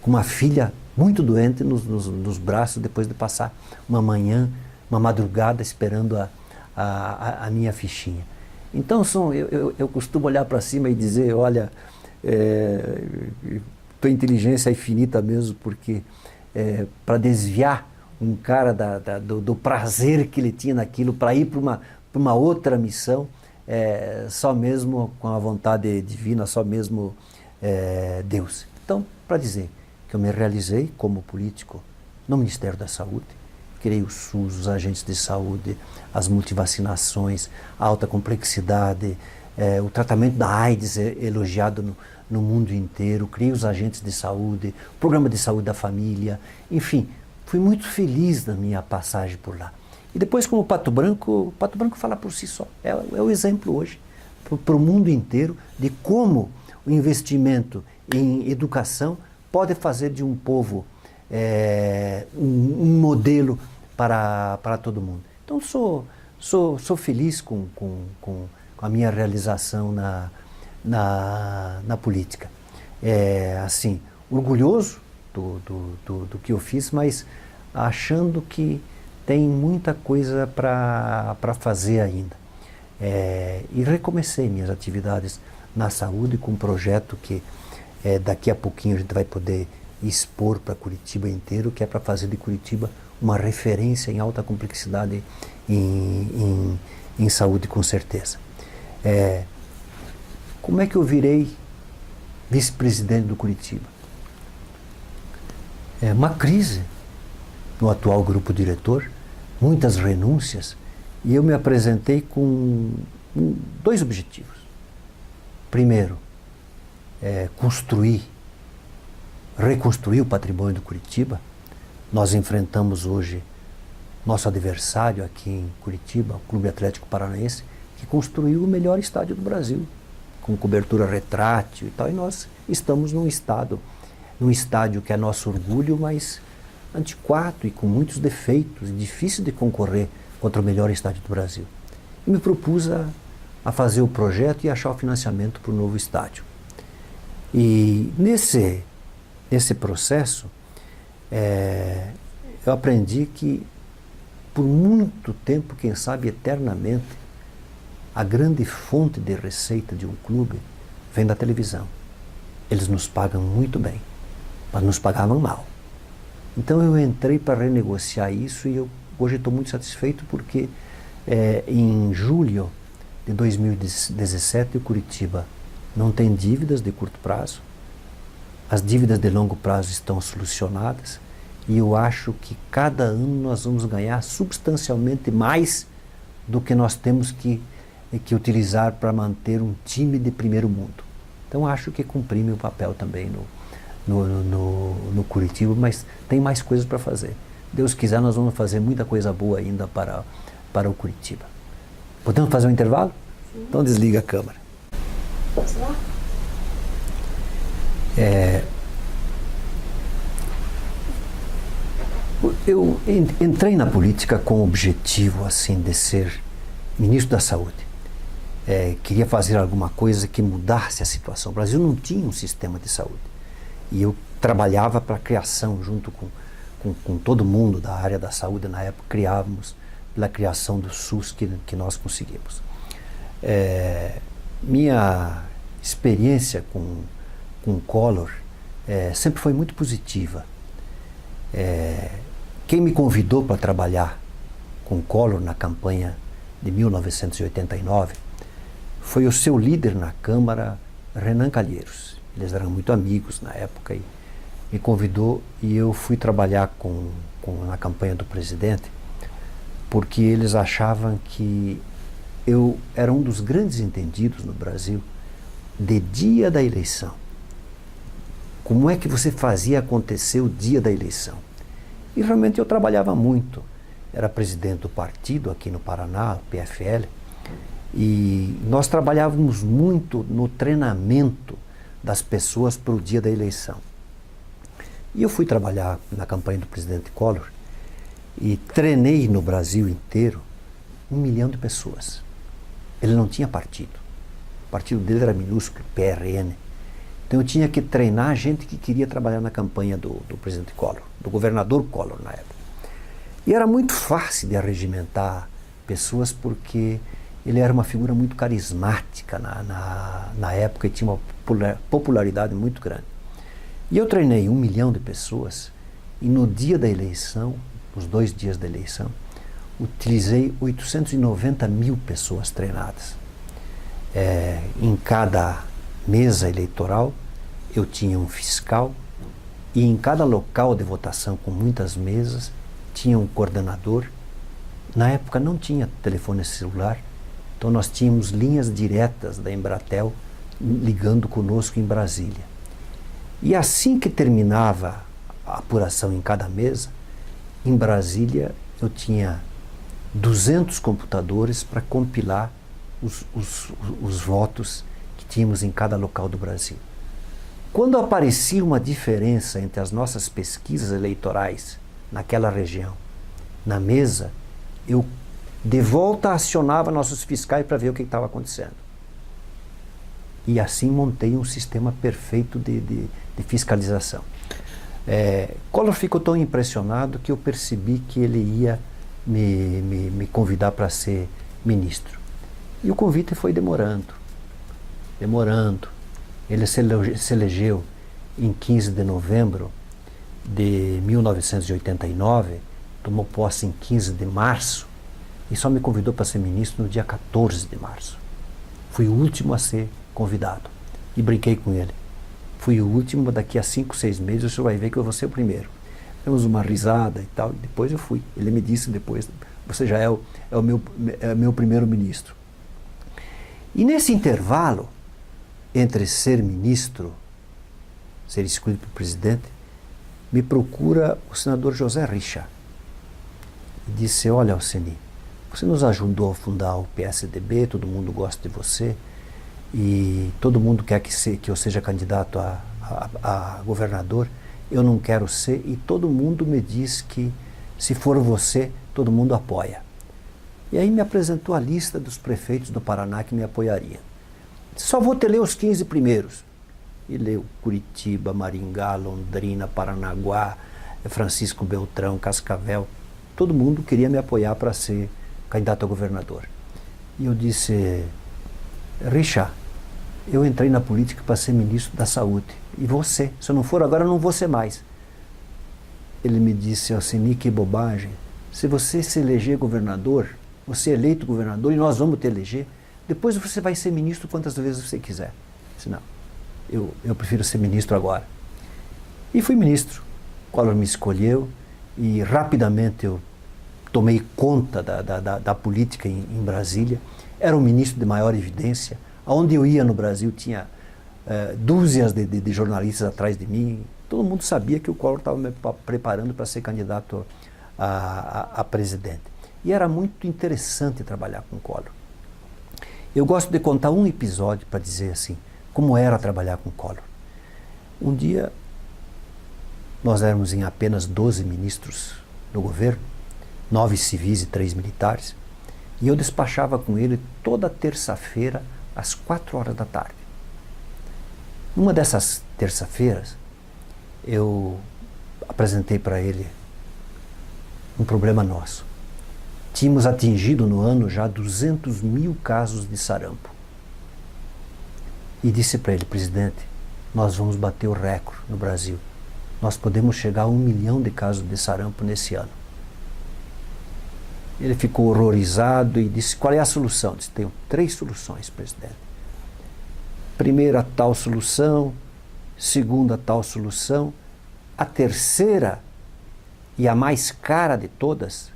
com uma filha muito doente nos braços, depois de passar uma manhã, uma madrugada esperando a minha fichinha. Então eu costumo olhar para cima e dizer: olha, tua inteligência é infinita mesmo, porque para desviar um cara do prazer que ele tinha naquilo, para ir para uma outra missão, só mesmo com a vontade divina, só mesmo Deus. Então, para dizer que eu me realizei como político no Ministério da Saúde, criei o SUS, os agentes de saúde, as multivacinações, a alta complexidade, o tratamento da AIDS elogiado no mundo inteiro, criei os agentes de saúde, o programa de saúde da família, enfim, fui muito feliz na minha passagem por lá. E depois, como Pato Branco fala por si só, é o exemplo hoje para o mundo inteiro de como o investimento em educação pode fazer de um povo um modelo para todo mundo. Então sou feliz com a minha realização na política. Assim, orgulhoso do que eu fiz, mas achando que tem muita coisa para fazer ainda. E recomecei minhas atividades na saúde com um projeto que daqui a pouquinho a gente vai poder expor para Curitiba inteiro, que é para fazer de Curitiba uma referência em alta complexidade em saúde, com certeza. Como é que eu virei vice-presidente do Curitiba? Uma crise no atual grupo diretor, muitas renúncias, e eu me apresentei com 2 objetivos. Primeiro, reconstruir o patrimônio do Curitiba. Nós enfrentamos hoje nosso adversário aqui em Curitiba, o Clube Atlético Paranaense, que construiu o melhor estádio do Brasil, com cobertura retrátil e tal, e nós estamos num estádio que é nosso orgulho, mas antiquado e com muitos defeitos, difícil de concorrer contra o melhor estádio do Brasil. E me propus a fazer o projeto e achar o financiamento para o novo estádio. E nesse processo, eu aprendi que, por muito tempo, quem sabe eternamente, a grande fonte de receita de um clube vem da televisão. Eles nos pagam muito bem, mas nos pagavam mal. Então eu entrei para renegociar isso e hoje estou muito satisfeito porque em julho de 2017 o Curitiba não tem dívidas de curto prazo, as dívidas de longo prazo estão solucionadas e eu acho que cada ano nós vamos ganhar substancialmente mais do que nós temos que utilizar para manter um time de primeiro mundo. Então acho que cumpri meu papel também no Curitiba, mas tem mais coisas para fazer. Deus quiser, nós vamos fazer muita coisa boa ainda para o Curitiba. Podemos fazer um intervalo? Sim. Então desliga a câmera. Posso lá? Eu entrei na política com o objetivo assim, de ser ministro da Saúde. Queria fazer alguma coisa que mudasse a situação. O Brasil não tinha um sistema de saúde. E eu trabalhava para a criação, junto com com todo mundo da área da saúde na época, criávamos pela criação do SUS que nós conseguimos. Minha experiência com o Collor sempre foi muito positiva. Quem me convidou para trabalhar com o Collor na campanha de 1989 foi o seu líder na Câmara, Renan Calheiros. Eles eram muito amigos na época e me convidou e eu fui trabalhar na campanha do presidente porque eles achavam que eu era um dos grandes entendidos no Brasil de dia da eleição. Como é que você fazia acontecer o dia da eleição? E realmente eu trabalhava muito. Era presidente do partido aqui no Paraná, o PFL, e nós trabalhávamos muito no treinamento das pessoas para o dia da eleição. E eu fui trabalhar na campanha do presidente Collor e treinei no Brasil inteiro 1 milhão de pessoas. Ele não tinha partido. O partido dele era minúsculo, PRN. Então eu tinha que treinar gente que queria trabalhar na campanha do presidente Collor, do governador Collor na época. E era muito fácil de arregimentar pessoas porque ele era uma figura muito carismática na época e tinha uma popularidade muito grande. E eu treinei 1 milhão de pessoas e no dia da eleição, nos 2 dias da eleição, utilizei 890 mil pessoas treinadas. Em cada mesa eleitoral eu tinha um fiscal e em cada local de votação com muitas mesas tinha um coordenador. Na época não tinha telefone celular, então nós tínhamos linhas diretas da Embratel ligando conosco em Brasília. E assim que terminava a apuração em cada mesa, em Brasília eu tinha 200 computadores para compilar os votos que tínhamos em cada local do Brasil. Quando aparecia uma diferença entre as nossas pesquisas eleitorais naquela região, na mesa, eu de volta acionava nossos fiscais para ver o que estava acontecendo. E assim montei um sistema perfeito de fiscalização. Collor ficou tão impressionado que eu percebi que ele ia me convidar para ser ministro. E o convite foi demorando. Ele se elegeu em 15 de novembro de 1989, tomou posse em 15 de março e só me convidou para ser ministro no dia 14 de março. Fui o último a ser convidado e brinquei com ele. Fui o último, daqui a 5, 6 meses o senhor vai ver que eu vou ser o primeiro. Demos uma risada e tal, depois eu fui. Ele me disse depois, você já é o meu primeiro-ministro. E nesse intervalo, entre ser ministro, ser escolhido por presidente, me procura o senador José Richa. E disse, olha, Alceni, você nos ajudou a fundar o PSDB, todo mundo gosta de você, e todo mundo quer que eu seja candidato a governador, eu não quero ser, e todo mundo me diz que se for você, todo mundo apoia. E aí me apresentou a lista dos prefeitos do Paraná que me apoiariam. Só vou te ler os 15 primeiros. E leu Curitiba, Maringá, Londrina, Paranaguá, Francisco Beltrão, Cascavel. Todo mundo queria me apoiar para ser candidato a governador. E eu disse, Richa, eu entrei na política para ser ministro da Saúde. E você, se eu não for agora, eu não vou ser mais. Ele me disse, Alceni, que bobagem. Se você se eleger governador, você é eleito governador e nós vamos te eleger, depois você vai ser ministro quantas vezes você quiser. Eu disse, não, eu prefiro ser ministro agora. E fui ministro. Collor me escolheu e rapidamente eu tomei conta da política em Brasília. Era um ministro de maior evidência. Aonde eu ia no Brasil tinha dúzias de jornalistas atrás de mim. Todo mundo sabia que o Collor estava me preparando para ser candidato a presidente. E era muito interessante trabalhar com o Collor. Eu gosto de contar um episódio para dizer assim, como era trabalhar com o Collor. Um dia, nós éramos em apenas 12 ministros no governo, 9 civis e 3 militares, e eu despachava com ele toda terça-feira, às 4 horas da tarde. Numa dessas terça-feiras, eu apresentei para ele um problema nosso. Tínhamos atingido no ano já 200 mil casos de sarampo. E disse para ele: presidente, nós vamos bater o recorde no Brasil. Nós podemos chegar a 1 milhão de casos de sarampo nesse ano. Ele ficou horrorizado e disse: qual é a solução? Disse: tenho 3 soluções, presidente. Primeira, tal solução. Segunda, tal solução. A terceira, e a mais cara de todas,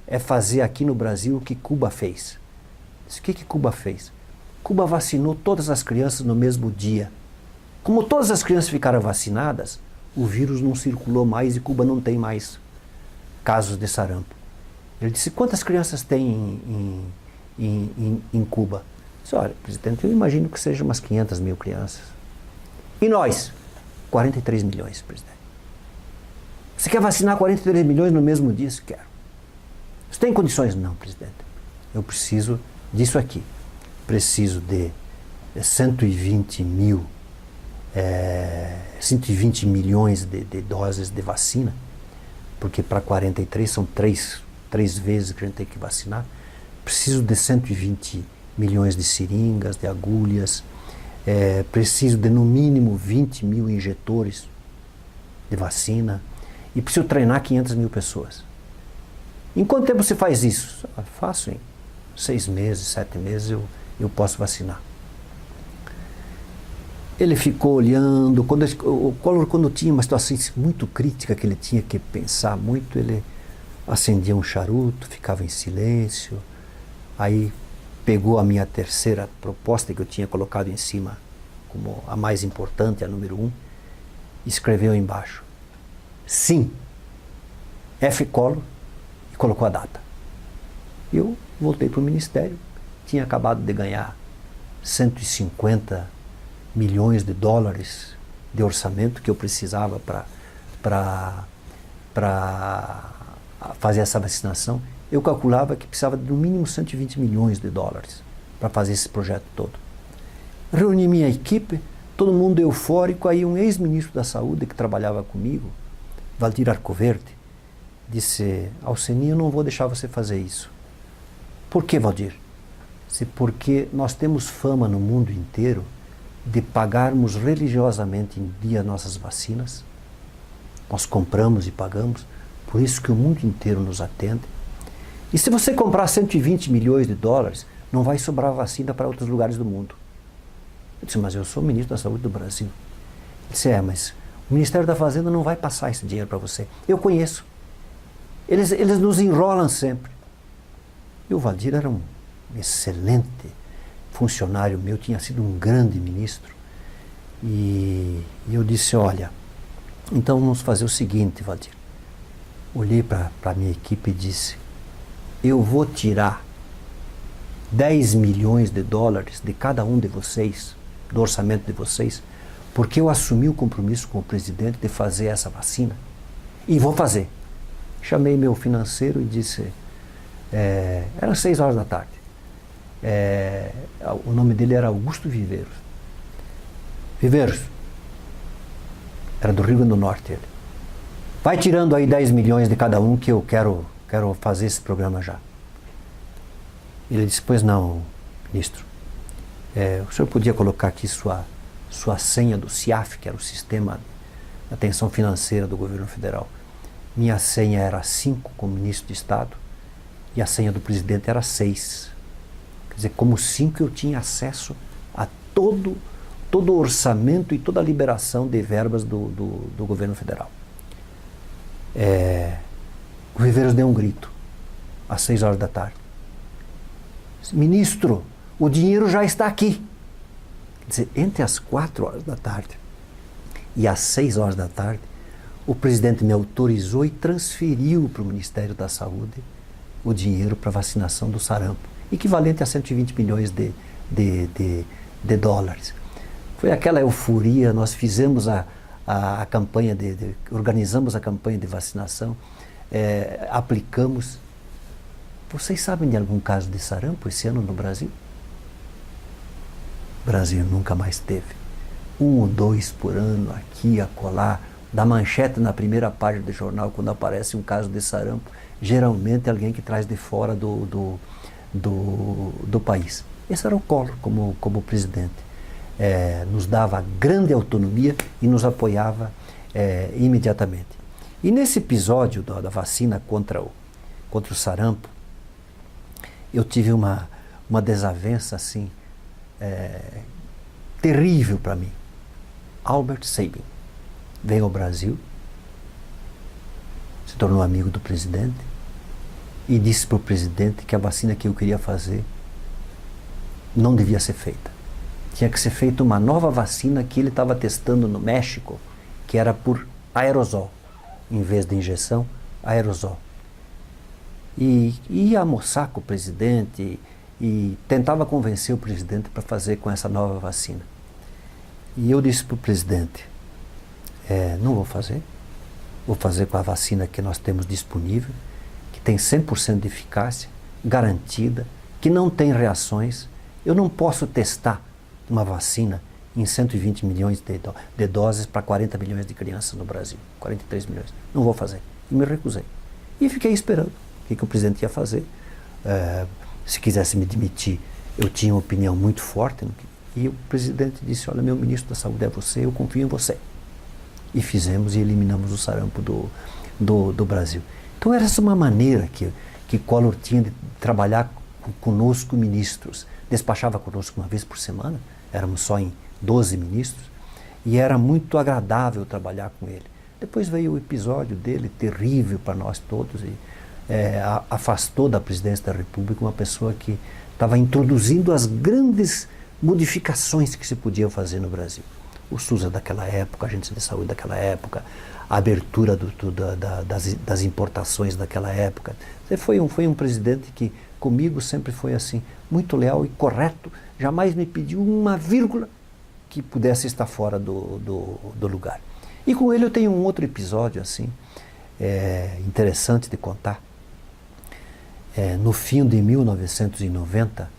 é fazer aqui no Brasil o que Cuba fez. Disse: o que Cuba fez? Cuba vacinou todas as crianças no mesmo dia. Como todas as crianças ficaram vacinadas, o vírus não circulou mais e Cuba não tem mais casos de sarampo. Ele disse: quantas crianças tem em Cuba? Eu disse: olha, presidente, eu imagino que sejam umas 500 mil crianças. E nós? 43 milhões, presidente. Você quer vacinar 43 milhões no mesmo dia? Eu quero. Você tem condições? Não, presidente. Eu preciso disso aqui. Preciso de 120 milhões de doses de vacina, porque para 43 são três vezes que a gente tem que vacinar. Preciso de 120 milhões de seringas, de agulhas, preciso de no mínimo 20 mil injetores de vacina e preciso treinar 500 mil pessoas. Em quanto tempo você faz isso? Faço em 6 meses, 7 meses eu posso vacinar. Ele ficou olhando, o Collor, quando tinha uma situação muito crítica que ele tinha que pensar muito, ele acendia um charuto, ficava em silêncio, aí pegou a minha terceira proposta que eu tinha colocado em cima como a mais importante, a número 1, e escreveu embaixo: sim, F. Collor, e colocou a data. Eu voltei para o Ministério, tinha acabado de ganhar 150 milhões de dólares de orçamento que eu precisava para fazer essa vacinação. Eu calculava que precisava de no mínimo 120 milhões de dólares para fazer esse projeto todo. Reuni minha equipe, todo mundo eufórico, aí um ex-ministro da Saúde que trabalhava comigo, Valdir Arcoverde, disse: Alceni, eu não vou deixar você fazer isso. Por que, Valdir? Disse: porque nós temos fama no mundo inteiro de pagarmos religiosamente em dia nossas vacinas. Nós compramos e pagamos, por isso que o mundo inteiro nos atende. E se você comprar 120 milhões de dólares, não vai sobrar vacina para outros lugares do mundo. Eu disse: mas eu sou ministro da Saúde do Brasil. Ele disse: mas o Ministério da Fazenda não vai passar esse dinheiro para você. Eu conheço. Eles nos enrolam sempre. E o Valdir era um excelente funcionário meu, tinha sido um grande ministro. E eu disse: olha, então vamos fazer o seguinte, Valdir. Olhei para a minha equipe e disse: eu vou tirar 10 milhões de dólares de cada um de vocês, do orçamento de vocês, porque eu assumi o compromisso com o presidente de fazer essa vacina. E vou fazer. Chamei meu financeiro e disse, eram 6 horas da tarde. O nome dele era Augusto Viveiros. Viveiros, era do Rio Grande do Norte ele. Vai tirando aí 10 milhões de cada um que eu quero fazer esse programa já. Ele disse: pois não, ministro. O senhor podia colocar aqui sua senha do CIAF, que era o Sistema de Atenção Financeira do Governo Federal. Minha senha era 5 como ministro de Estado e a senha do presidente era 6. Quer dizer, como 5 eu tinha acesso a todo o orçamento e toda a liberação de verbas do Governo Federal. O Viveiros deu um grito, às 6 horas da tarde. Ministro, o dinheiro já está aqui. Quer dizer, entre as 4 horas da tarde e as 6 horas da tarde, o presidente me autorizou e transferiu para o Ministério da Saúde o dinheiro para vacinação do sarampo, equivalente a 120 milhões de dólares. Foi aquela euforia, nós fizemos a campanha, organizamos a campanha de vacinação, aplicamos. Vocês sabem de algum caso de sarampo esse ano no Brasil? O Brasil nunca mais teve. 1 ou 2 por ano, aqui, acolá, dá manchete na primeira página do jornal quando aparece um caso de sarampo. geralmente alguém que traz de fora do país. Esse era o Collor como presidente. Nos dava grande autonomia e nos apoiava imediatamente. E nesse episódio da vacina contra o sarampo, eu tive uma desavença assim, terrível para mim. Albert Sabin veio ao Brasil, se tornou amigo do presidente e disse para o presidente que a vacina que eu queria fazer não devia ser feita. Tinha que ser feita uma nova vacina que ele estava testando no México, que era por aerosol, em vez de injeção, aerosol. E ia almoçar com o presidente e tentava convencer o presidente para fazer com essa nova vacina. E eu disse para o presidente, não vou fazer com a vacina que nós temos disponível, que tem 100% de eficácia, garantida, que não tem reações. Eu não posso testar uma vacina em 120 milhões de doses para 40 milhões de crianças no Brasil, 43 milhões. Não vou fazer. E me recusei. E fiquei esperando o que o presidente ia fazer. Se quisesse me demitir, eu tinha uma opinião muito forte. E o presidente disse, olha, meu ministro da Saúde é você, eu confio em você. E fizemos e eliminamos o sarampo do Brasil. Então era essa uma maneira que Collor tinha de trabalhar conosco, ministros. Despachava conosco uma vez por semana, éramos só em 12 ministros, e era muito agradável trabalhar com ele. Depois veio o episódio dele, terrível para nós todos, e afastou da presidência da República uma pessoa que estava introduzindo as grandes modificações que se podiam fazer no Brasil. O SUS daquela época, a Agência de Saúde daquela época, a abertura das importações daquela época. Foi um presidente que comigo sempre foi assim, muito leal e correto, jamais me pediu uma vírgula que pudesse estar fora do lugar. E com ele eu tenho um outro episódio assim, interessante de contar. No fim de 1990,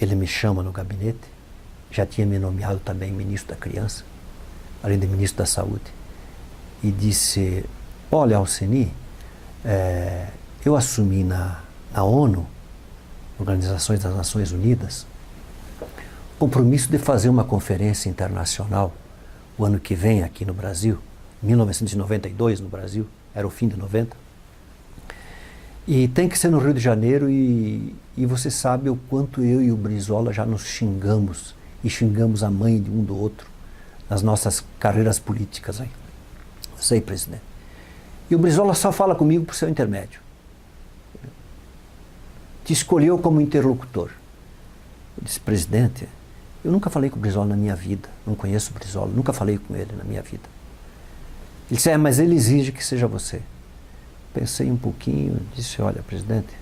ele me chama no gabinete, já tinha me nomeado também ministro da Criança, além de ministro da Saúde, e disse, olha, Alceni, eu assumi na ONU, Organização das Nações Unidas, o compromisso de fazer uma conferência internacional o ano que vem aqui no Brasil, 1992 no Brasil, era o fim de 90, e tem que ser no Rio de Janeiro e você sabe o quanto eu e o Brizola já nos xingamos e xingamos a mãe de um do outro nas nossas carreiras políticas aí. Sei, presidente. E o Brizola só fala comigo por seu intermédio. Te escolheu como interlocutor. Eu disse, presidente, eu nunca falei com o Brizola na minha vida, não conheço o Brizola, nunca falei com ele na minha vida. Ele disse, mas ele exige que seja você. Pensei um pouquinho, disse, olha, presidente,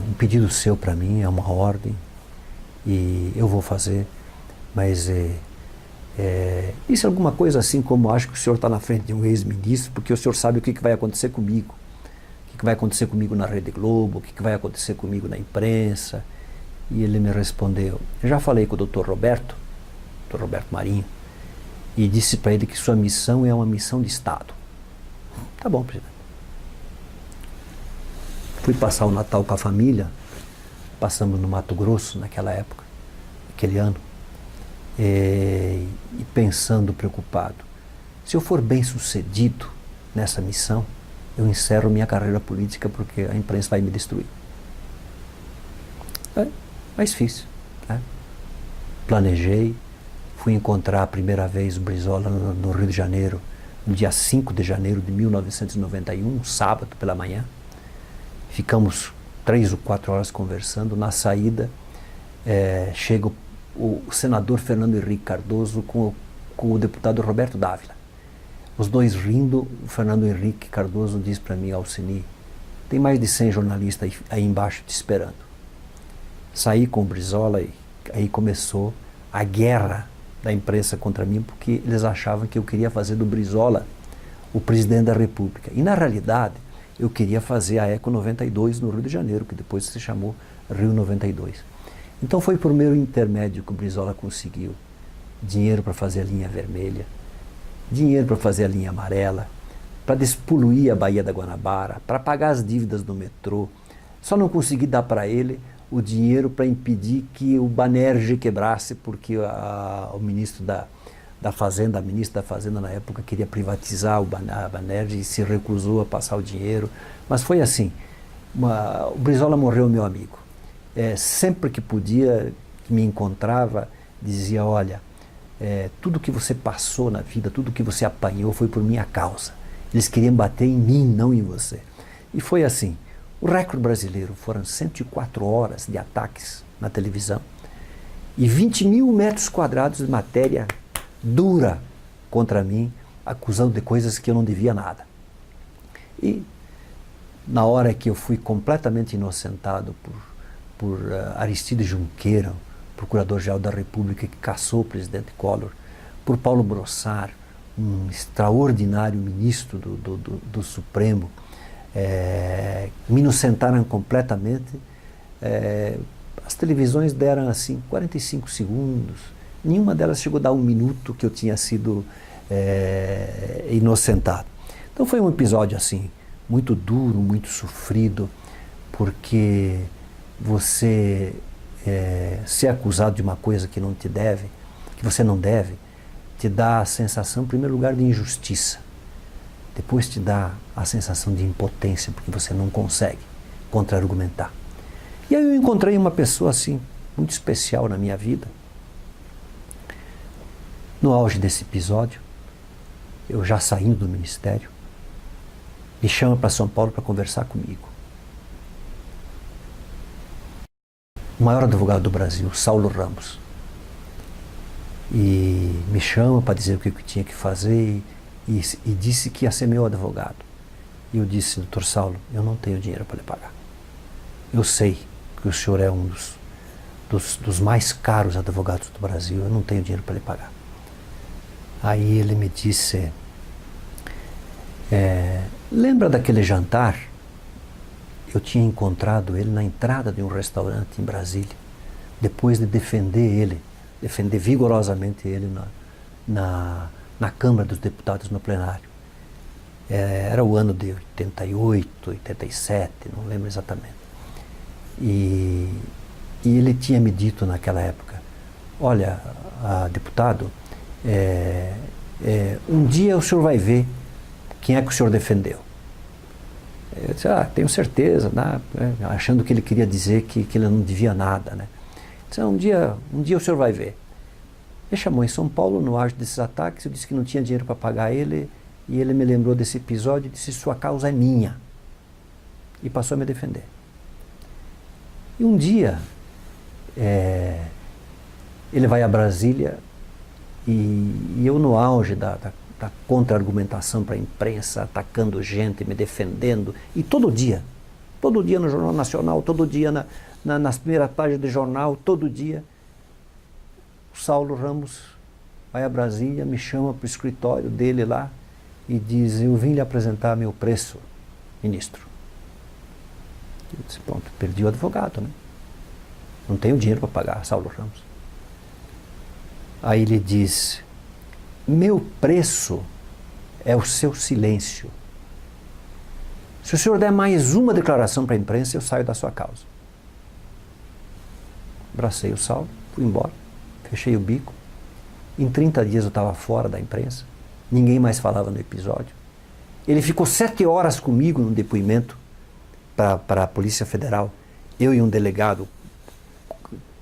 um pedido seu para mim, é uma ordem, e eu vou fazer, mas isso é alguma coisa assim como, acho que o senhor está na frente de um ex-ministro, porque o senhor sabe o que vai acontecer comigo. O que vai acontecer comigo na Rede Globo, o que vai acontecer comigo na imprensa. E ele me respondeu, eu já falei com o Dr. Roberto Marinho, e disse para ele que sua missão é uma missão de Estado. Tá bom, presidente. Fui passar o Natal com a família, passamos no Mato Grosso naquela época, aquele ano, e pensando, preocupado, se eu for bem sucedido nessa missão, eu encerro minha carreira política porque a imprensa vai me destruir. Mas fiz. Planejei, fui encontrar a primeira vez o Brizola no Rio de Janeiro, no dia 5 de janeiro de 1991, sábado pela manhã. Ficamos 3 ou 4 horas conversando. Na saída, chega o senador Fernando Henrique Cardoso com o deputado Roberto Dávila. Os dois rindo, o Fernando Henrique Cardoso diz para mim, Alceni, tem mais de 100 jornalistas aí embaixo te esperando. Saí com o Brizola e aí começou a guerra da imprensa contra mim, porque eles achavam que eu queria fazer do Brizola o presidente da República. E na realidade, eu queria fazer a Eco 92 no Rio de Janeiro, que depois se chamou Rio 92. Então foi por meu intermédio que o Brizola conseguiu dinheiro para fazer a linha vermelha, dinheiro para fazer a linha amarela, para despoluir a Baía da Guanabara, para pagar as dívidas do metrô. Só não consegui dar para ele o dinheiro para impedir que o Banerjee quebrasse, porque o ministro da Fazenda, a ministra da Fazenda na época, queria privatizar a Banerjee e se recusou a passar o dinheiro. Mas foi assim, o Brizola morreu meu amigo. Sempre que podia, me encontrava, dizia, olha, tudo que você passou na vida, tudo que você apanhou foi por minha causa. Eles queriam bater em mim, não em você. E foi assim. O recorde brasileiro foram 104 horas de ataques na televisão e 20 mil metros quadrados de matéria dura contra mim, acusando de coisas que eu não devia nada. E na hora que eu fui completamente inocentado por Aristides Junqueira, procurador-geral da República que caçou o presidente Collor, por Paulo Brossard, um extraordinário ministro do Supremo, me inocentaram completamente. As televisões deram assim 45 segundos, nenhuma delas chegou a dar 1 minuto que eu tinha sido inocentado. Então foi um episódio assim, muito duro, muito sofrido, porque você ser acusado de uma coisa que não te deve, que você não deve, te dá a sensação, em primeiro lugar, de injustiça. Depois te dá a sensação de impotência, porque você não consegue contra-argumentar. E aí eu encontrei uma pessoa assim, muito especial na minha vida. No auge desse episódio, eu já saindo do ministério, me chama para São Paulo para conversar comigo. O maior advogado do Brasil, Saulo Ramos. E me chama para dizer o que eu tinha que fazer e disse que ia ser meu advogado. E eu disse, doutor Saulo, eu não tenho dinheiro para lhe pagar. Eu sei que o senhor é um dos mais caros advogados do Brasil, eu não tenho dinheiro para lhe pagar. Aí ele me disse, lembra daquele jantar? Eu tinha encontrado ele na entrada de um restaurante em Brasília, depois de defender vigorosamente ele na Câmara dos Deputados no plenário. Era o ano de 88, 87, não lembro exatamente. E ele tinha me dito naquela época, olha, deputado, um dia o senhor vai ver quem é que o senhor defendeu. Eu disse, tenho certeza, né? Achando que ele queria dizer que ele não devia nada, né? Disse, um dia o senhor vai ver. Ele chamou em São Paulo, no auge desses ataques, eu disse que não tinha dinheiro para pagar ele, e ele me lembrou desse episódio e disse, sua causa é minha. E passou a me defender. E um dia, ele vai a Brasília, e eu no auge da contra-argumentação para a imprensa, atacando gente, me defendendo, e todo dia no Jornal Nacional, todo dia nas primeiras páginas de jornal, todo dia, o Saulo Ramos vai a Brasília, me chama para o escritório dele lá e diz, eu vim lhe apresentar meu preço, ministro. Eu disse, pronto, perdi o advogado, né? Não tenho dinheiro para pagar, Saulo Ramos. Aí ele diz, meu preço é o seu silêncio. Se o senhor der mais uma declaração para a imprensa, eu saio da sua causa. Abracei o Saulo, fui embora, fechei o bico. Em 30 dias eu estava fora da imprensa, ninguém mais falava no episódio. Ele ficou 7 horas comigo num depoimento para a Polícia Federal, eu e um delegado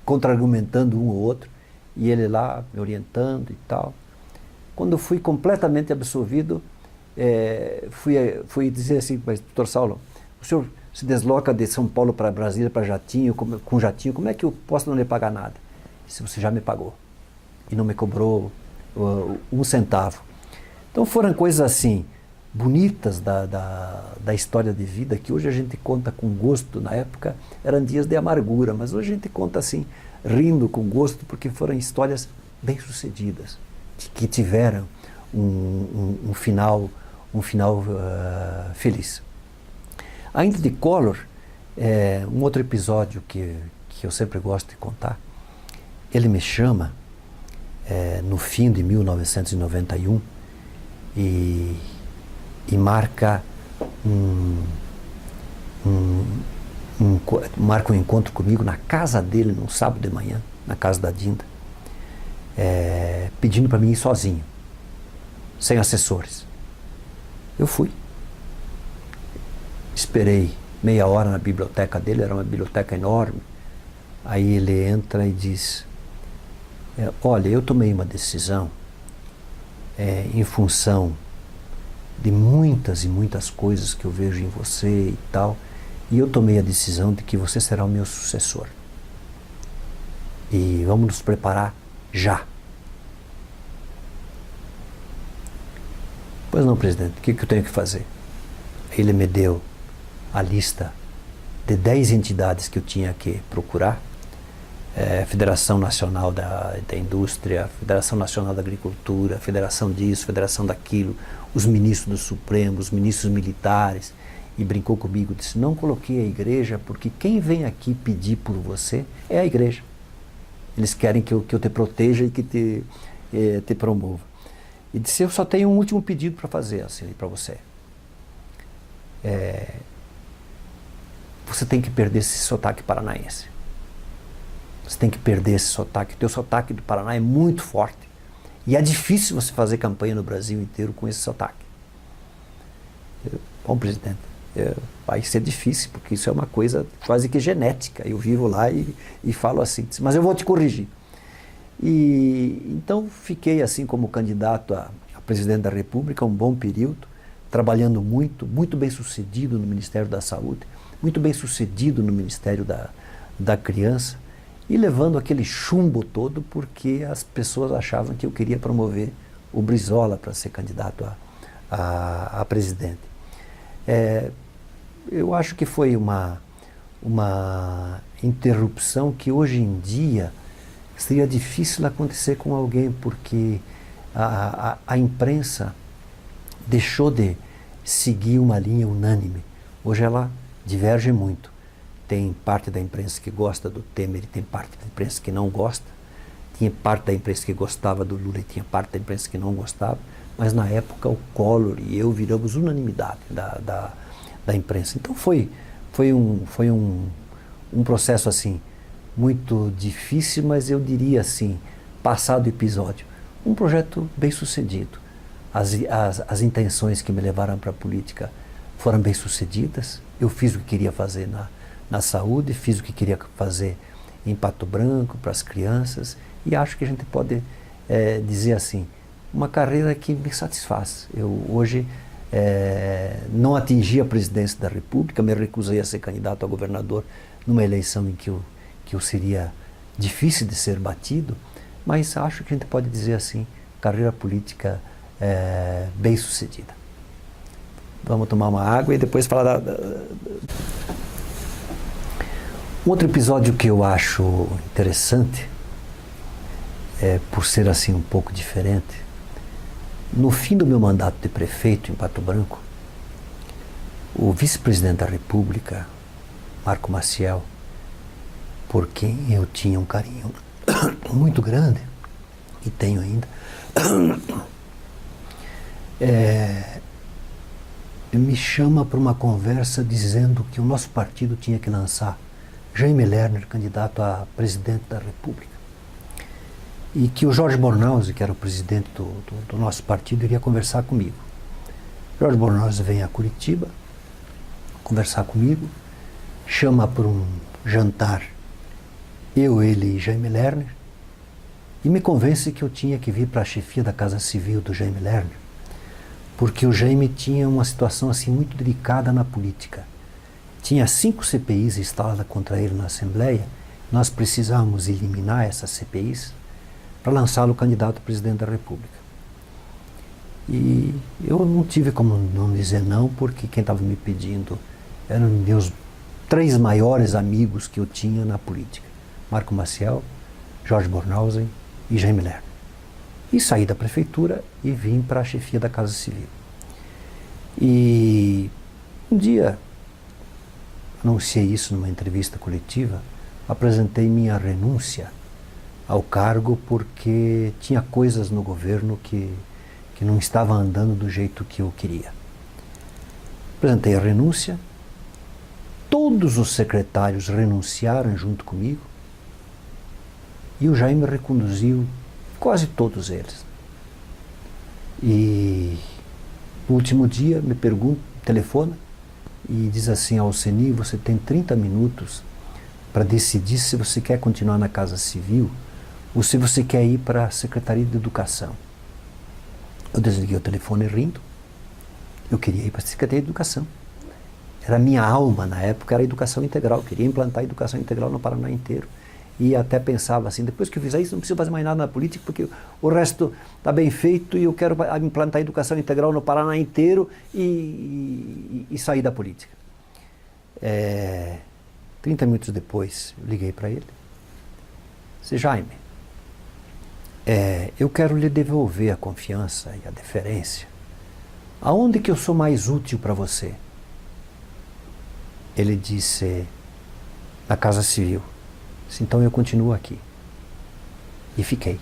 contra-argumentando um ou outro, e ele lá me orientando e tal. Quando eu fui completamente absolvido, fui dizer assim, mas doutor Saulo, o senhor se desloca de São Paulo para Brasília, para jatinho, com jatinho, como é que eu posso não lhe pagar nada? Se você já me pagou e não me cobrou 1 centavo. Então foram coisas assim, bonitas da história de vida, que hoje a gente conta com gosto. Na época eram dias de amargura, mas hoje a gente conta assim, rindo com gosto, porque foram histórias bem-sucedidas, que tiveram um final feliz. Ainda de Collor, um outro episódio que eu sempre gosto de contar, ele me chama no fim de 1991 e e marca marca um encontro comigo na casa dele, num sábado de manhã, na casa da Dinda, pedindo para mim ir sozinho, sem assessores. Eu fui. Esperei meia hora na biblioteca dele, era uma biblioteca enorme. Aí ele entra e diz, olha, eu tomei uma decisão em função de muitas e muitas coisas que eu vejo em você e tal, e eu tomei a decisão de que você será o meu sucessor. E vamos nos preparar já. Pois não, presidente, o que eu tenho que fazer? Ele me deu a lista de 10 entidades que eu tinha que procurar, Federação Nacional da Indústria, Federação Nacional da Agricultura, Federação disso, Federação daquilo, os ministros do Supremo, os ministros militares, e brincou comigo, disse, não coloquei a igreja porque quem vem aqui pedir por você é a igreja. Eles querem que eu te proteja e que te promova. E disse, eu só tenho um último pedido para fazer assim, para você. Você tem que perder esse sotaque paranaense. Você tem que perder esse sotaque. O teu sotaque do Paraná é muito forte. E é difícil você fazer campanha no Brasil inteiro com esse sotaque. Bom, presidente, vai ser difícil, porque isso é uma coisa quase que genética. Eu vivo lá e falo assim, mas eu vou te corrigir. E então fiquei assim como candidato a presidente da República um bom período, trabalhando muito bem sucedido no Ministério da Saúde, muito bem sucedido no Ministério da Criança, e levando aquele chumbo todo porque as pessoas achavam que eu queria promover o Brizola para ser candidato a presidente. Eu acho que foi uma interrupção que hoje em dia seria difícil acontecer com alguém, porque a imprensa deixou de seguir uma linha unânime. Hoje ela diverge muito. Tem parte da imprensa que gosta do Temer e tem parte da imprensa que não gosta. Tinha parte da imprensa que gostava do Lula e tinha parte da imprensa que não gostava. Mas na época o Collor e eu viramos unanimidade da imprensa. Então foi um processo assim muito difícil, mas eu diria assim, passado o episódio, um projeto bem sucedido. As intenções que me levaram para a política foram bem sucedidas. Eu fiz o que queria fazer na saúde, fiz o que queria fazer em Pato Branco, para as crianças, e acho que a gente pode dizer assim, uma carreira que me satisfaz. Eu hoje não atingi a presidência da República, me recusei a ser candidato a governador numa eleição em que eu seria difícil de ser batido, mas acho que a gente pode dizer assim, carreira política bem sucedida. Vamos tomar uma água e depois falar Um outro episódio que eu acho interessante, por ser assim um pouco diferente, no fim do meu mandato de prefeito em Pato Branco, o vice-presidente da República, Marco Maciel, por quem eu tinha um carinho muito grande, e tenho ainda, me chama para uma conversa dizendo que o nosso partido tinha que lançar Jaime Lerner, candidato a presidente da República, e que o Jorge Bornhausen, que era o presidente do nosso partido, iria conversar comigo. Jorge Bornhausen vem a Curitiba conversar comigo, chama para um jantar eu, ele e Jaime Lerner, e me convence que eu tinha que vir para a chefia da Casa Civil do Jaime Lerner, porque o Jaime tinha uma situação assim muito delicada na política. Tinha 5 CPIs instaladas contra ele na Assembleia, nós precisávamos eliminar essas CPIs para lançá-lo candidato a presidente da República. E eu não tive como não dizer não, porque quem estava me pedindo eram meus 3 maiores amigos que eu tinha na política. Marco Maciel, Jorge Bornhausen e Jaime Lerner. E saí da prefeitura e vim para a chefia da Casa Civil. E um dia, anunciei isso numa entrevista coletiva, apresentei minha renúncia ao cargo porque tinha coisas no governo que não estavam andando do jeito que eu queria. Apresentei a renúncia, todos os secretários renunciaram junto comigo e o Jaime reconduziu quase todos eles. E no último dia me pergunta, telefona e diz assim: Alceni, você tem 30 minutos para decidir se você quer continuar na Casa Civil ou se você quer ir para a Secretaria de Educação. Eu desliguei o telefone rindo. Eu queria ir para a Secretaria de Educação. Era a minha alma na época, era a educação integral. Eu queria implantar a educação integral no Paraná inteiro. E até pensava assim, depois que eu fizer isso, não preciso fazer mais nada na política, porque o resto está bem feito e eu quero implantar a educação integral no Paraná inteiro e sair da política. 30 minutos depois, eu liguei para ele. Disse: Jaime, eu quero lhe devolver a confiança e a deferência. Aonde que eu sou mais útil para você? Ele disse: na Casa Civil. Disse: então eu continuo aqui. E fiquei.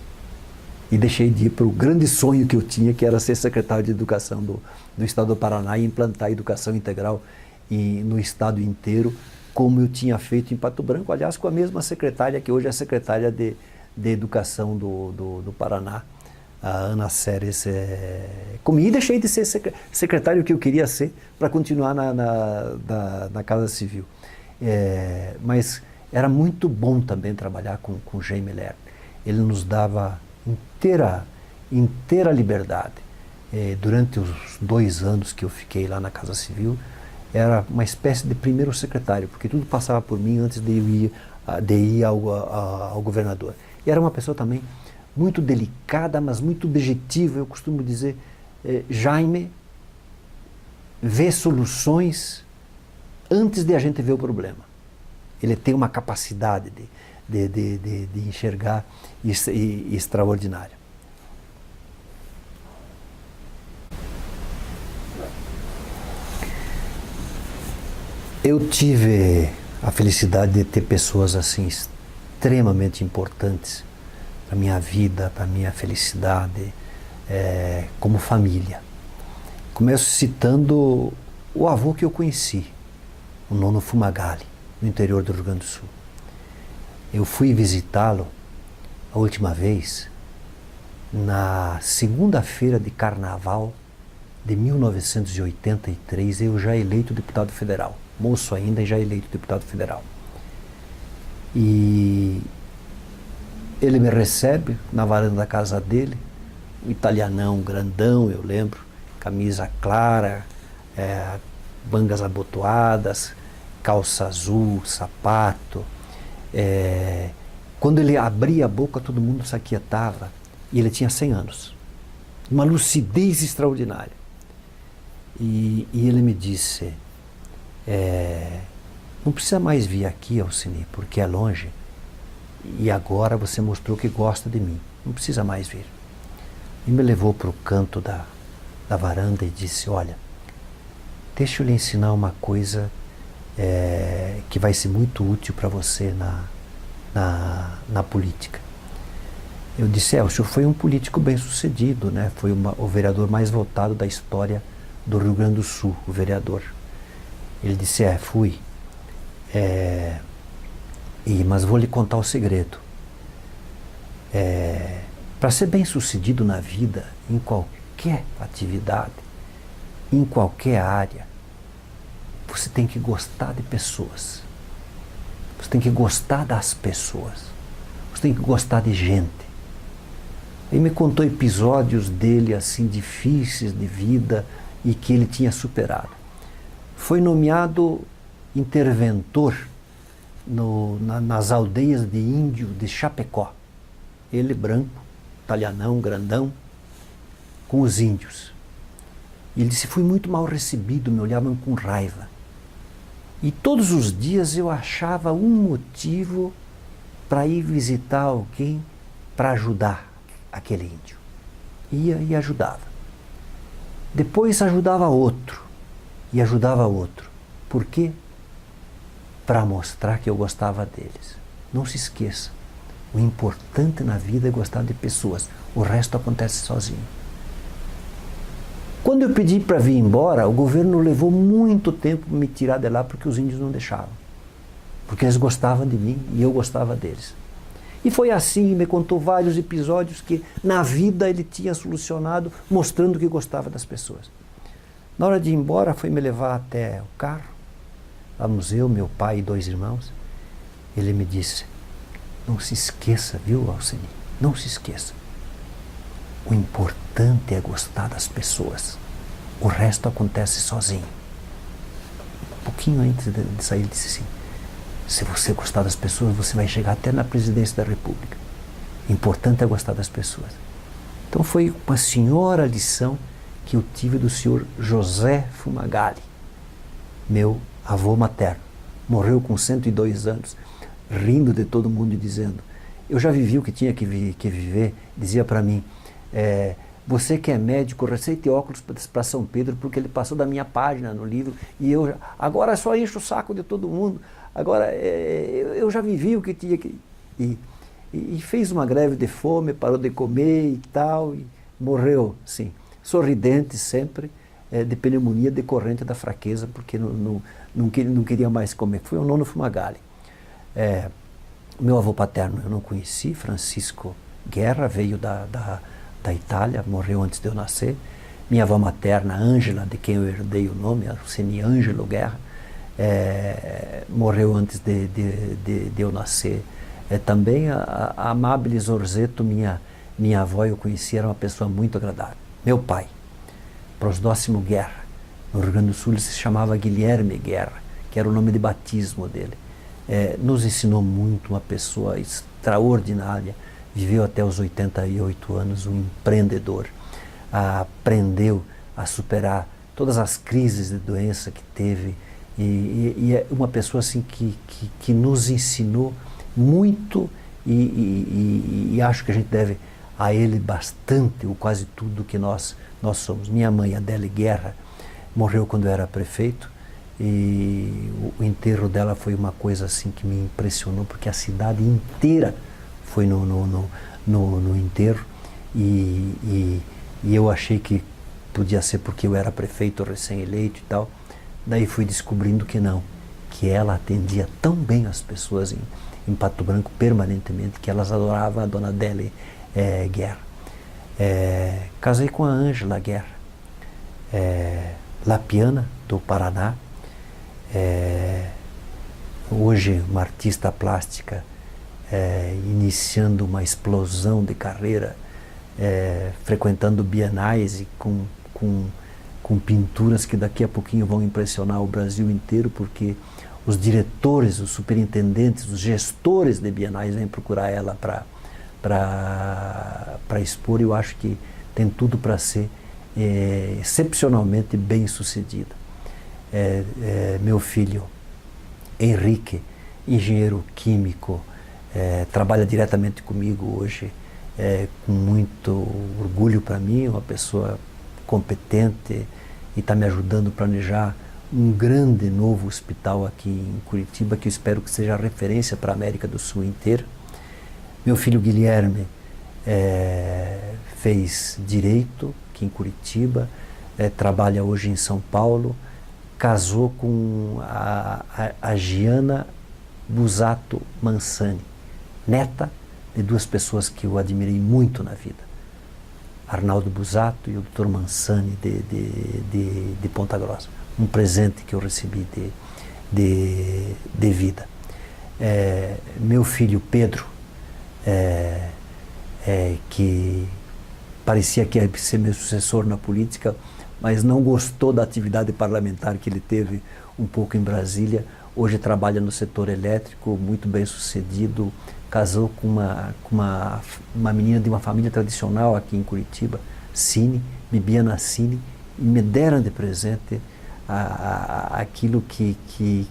E deixei de ir para o grande sonho que eu tinha, que era ser secretário de Educação do Estado do Paraná e implantar a educação integral no Estado inteiro, como eu tinha feito em Pato Branco, aliás, com a mesma secretária que hoje é secretária de Educação do Paraná, a Ana Séries, comigo. E deixei de ser secretário que eu queria ser para continuar na Casa Civil. Mas era muito bom também trabalhar com o Jaime Lerner. Ele nos dava inteira liberdade. Durante os 2 anos que eu fiquei lá na Casa Civil, era uma espécie de primeiro secretário, porque tudo passava por mim antes de ir ao governador. E era uma pessoa também muito delicada, mas muito objetiva. Eu costumo dizer, Jaime vê soluções antes de a gente ver o problema. Ele tem uma capacidade de enxergar extraordinária. Eu tive a felicidade de ter pessoas assim extremamente importantes para a minha vida, para a minha felicidade, como família. Começo citando o avô que eu conheci, o Nono Fumagalli, no interior do Rio Grande do Sul. Eu fui visitá-lo a última vez na segunda-feira de carnaval de 1983, eu já eleito deputado federal, moço ainda e já eleito deputado federal. E ele me recebe na varanda da casa dele, um italianão grandão, eu lembro, camisa clara, mangas abotoadas, calça azul, sapato. Quando ele abria a boca, todo mundo se aquietava. E ele tinha 100 anos. Uma lucidez extraordinária. E ele me disse, não precisa mais vir aqui, Alceni, porque é longe. E agora você mostrou que gosta de mim. Não precisa mais vir. E me levou para o canto da varanda e disse: olha, deixa eu lhe ensinar uma coisa que vai ser muito útil para você na política. Eu disse: o senhor foi um político bem sucedido, né? Foi o vereador mais votado da história do Rio Grande do Sul, o vereador. Ele disse: fui. Mas vou lhe contar o segredo. Para ser bem sucedido na vida, em qualquer atividade, em qualquer área, você tem que gostar de pessoas. Você tem que gostar das pessoas. Você tem que gostar de gente. Ele me contou episódios dele assim difíceis de vida e que ele tinha superado. Foi nomeado interventor nas aldeias de índio de Chapecó. Ele branco, italianão, grandão, com os índios. E ele disse: fui muito mal recebido, me olhavam com raiva. E todos os dias eu achava um motivo para ir visitar alguém para ajudar aquele índio. Ia e ajudava. Depois ajudava outro. E ajudava outro. Por quê? Para mostrar que eu gostava deles. Não se esqueça. O importante na vida é gostar de pessoas. O resto acontece sozinho. Quando eu pedi para vir embora, o governo levou muito tempo para me tirar de lá porque os índios não deixavam. Porque eles gostavam de mim e eu gostava deles. E foi assim, me contou vários episódios que na vida ele tinha solucionado, mostrando que gostava das pessoas. Na hora de ir embora, foi me levar até o carro, lá no museu, meu pai e 2 irmãos. Ele me disse, não se esqueça, viu, Alceni? Não se esqueça. O importante é gostar das pessoas. O resto acontece sozinho. Um pouquinho antes de sair, ele disse assim, se você gostar das pessoas, você vai chegar até na presidência da República. O importante é gostar das pessoas. Então foi uma senhora lição que eu tive do senhor José Fumagalli, meu avô materno. Morreu com 102 anos, rindo de todo mundo e dizendo, eu já vivi o que tinha que viver, dizia para mim, você que é médico, receite óculos para São Pedro, porque ele passou da minha página no livro, e eu agora só encho o saco de todo mundo, agora eu já vivi o que tinha que... E fez uma greve de fome, parou de comer e tal, e morreu, sim, sorridente sempre, de pneumonia decorrente da fraqueza, porque não queria mais comer. Foi o nono Fumagalli. Meu avô paterno eu não conheci, Francisco Guerra, veio da Itália, morreu antes de eu nascer. Minha avó materna, Ângela, de quem eu herdei o nome, Alceni Ângelo Guerra, morreu antes de eu nascer. Também a Amábiles Orzeto, minha avó, eu conheci, era uma pessoa muito agradável. Meu pai, Prosdóximo Guerra, no Rio Grande do Sul ele se chamava Guilherme Guerra, que era o nome de batismo dele. Nos ensinou muito, uma pessoa extraordinária, viveu até os 88 anos, um empreendedor, aprendeu a superar todas as crises de doença que teve, e é uma pessoa assim que nos ensinou muito, e acho que a gente deve a ele bastante, ou quase tudo que nós somos. Minha mãe, Adele Guerra, morreu quando eu era prefeito, e o enterro dela foi uma coisa assim que me impressionou, porque a cidade inteira foi no enterro, e eu achei que podia ser porque eu era prefeito recém-eleito e tal. Daí fui descobrindo que não, que ela atendia tão bem as pessoas em Pato Branco permanentemente, que elas adoravam a dona Adele Guerra. Casei com a Ângela Guerra, lapiana do Paraná, hoje uma artista plástica, iniciando uma explosão de carreira, frequentando bienais e com pinturas que daqui a pouquinho vão impressionar o Brasil inteiro, porque os diretores, os superintendentes, os gestores de bienais vêm procurar ela para expor, e eu acho que tem tudo para ser excepcionalmente bem sucedida. Meu filho Henrique, engenheiro químico, trabalha diretamente comigo hoje, com muito orgulho para mim, uma pessoa competente, e está me ajudando a planejar um grande novo hospital aqui em Curitiba, que eu espero que seja referência para a América do Sul inteira. Meu filho Guilherme fez Direito aqui em Curitiba, trabalha hoje em São Paulo, casou com a Giana Busato Mansani, neta de 2 pessoas que eu admirei muito na vida, Arnaldo Busato e o Dr. Mansani de Ponta Grossa. Um presente que eu recebi de vida. Meu filho Pedro, que parecia que ia ser meu sucessor na política, mas não gostou da atividade parlamentar que ele teve um pouco em Brasília. Hoje trabalha no setor elétrico, muito bem sucedido, casou com uma menina de uma família tradicional aqui em Curitiba, Cine, Bibiana Cine, e me deram de presente aquilo que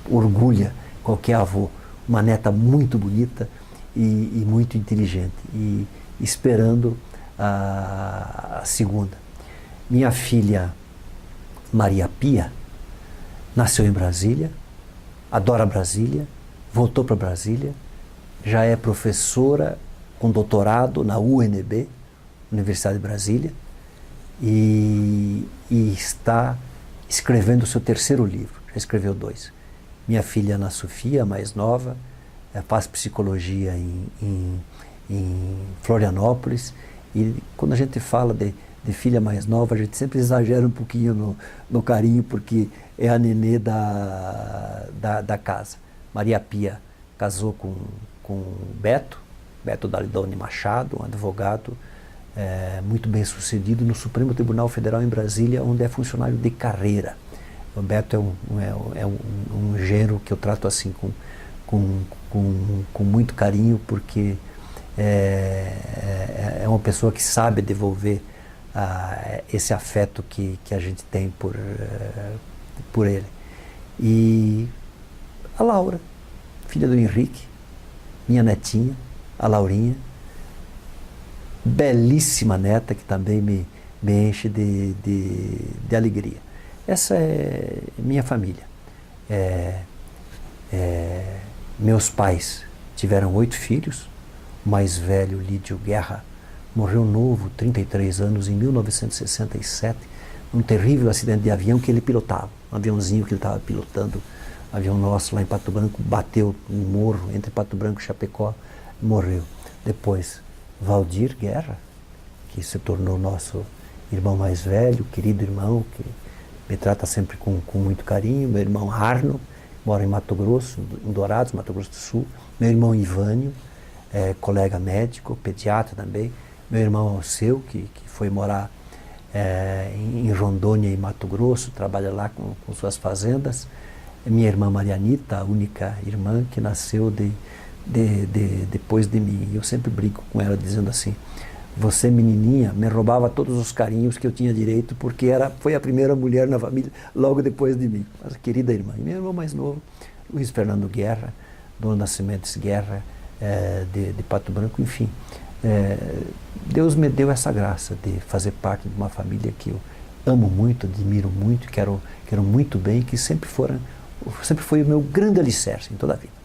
orgulha qualquer avô, uma neta muito bonita e muito inteligente, e esperando a segunda. Minha filha Maria Pia nasceu em Brasília, adora Brasília, voltou para Brasília, já é professora com doutorado na UNB, Universidade de Brasília, e está escrevendo o seu terceiro livro, já escreveu 2. Minha filha Ana Sofia, a mais nova, faz psicologia em Florianópolis, e quando a gente fala de filha mais nova, a gente sempre exagera um pouquinho no carinho, porque é a nenê da casa. Maria Pia casou com Beto Dalidone Machado, um advogado muito bem sucedido no Supremo Tribunal Federal em Brasília, onde é funcionário de carreira. O Beto é um gênero que eu trato assim com muito carinho, porque é uma pessoa que sabe devolver esse afeto que a gente tem por ele. E a Laura, filha do Henrique, minha netinha, a Laurinha, belíssima neta, que também me enche de alegria. Essa é minha família. Meus pais tiveram 8 filhos. O mais velho, Lídio Guerra, morreu novo, 33 anos, em 1967, num terrível acidente de avião que ele pilotava. Um aviãozinho que ele estava pilotando, um avião nosso lá em Pato Branco, bateu no morro entre Pato Branco e Chapecó, morreu. Depois, Valdir Guerra, que se tornou nosso irmão mais velho, querido irmão, que me trata sempre com muito carinho. Meu irmão Arno, mora em Mato Grosso, em Dourados, Mato Grosso do Sul. Meu irmão Ivânio, colega médico, pediatra também. Meu irmão Alceu, que foi morar em Rondônia e Mato Grosso, trabalha lá com suas fazendas. Minha irmã Marianita, a única irmã que nasceu depois de mim. Eu sempre brinco com ela dizendo assim: você, menininha, me roubava todos os carinhos que eu tinha direito, porque foi a primeira mulher na família logo depois de mim. Mas querida irmã. E meu irmão mais novo, Luiz Fernando Guerra, Dona Nascimentos Guerra, de Pato Branco, enfim. Deus me deu essa graça de fazer parte de uma família que eu amo muito, admiro muito, quero muito bem, que sempre foi o meu grande alicerce em toda a vida.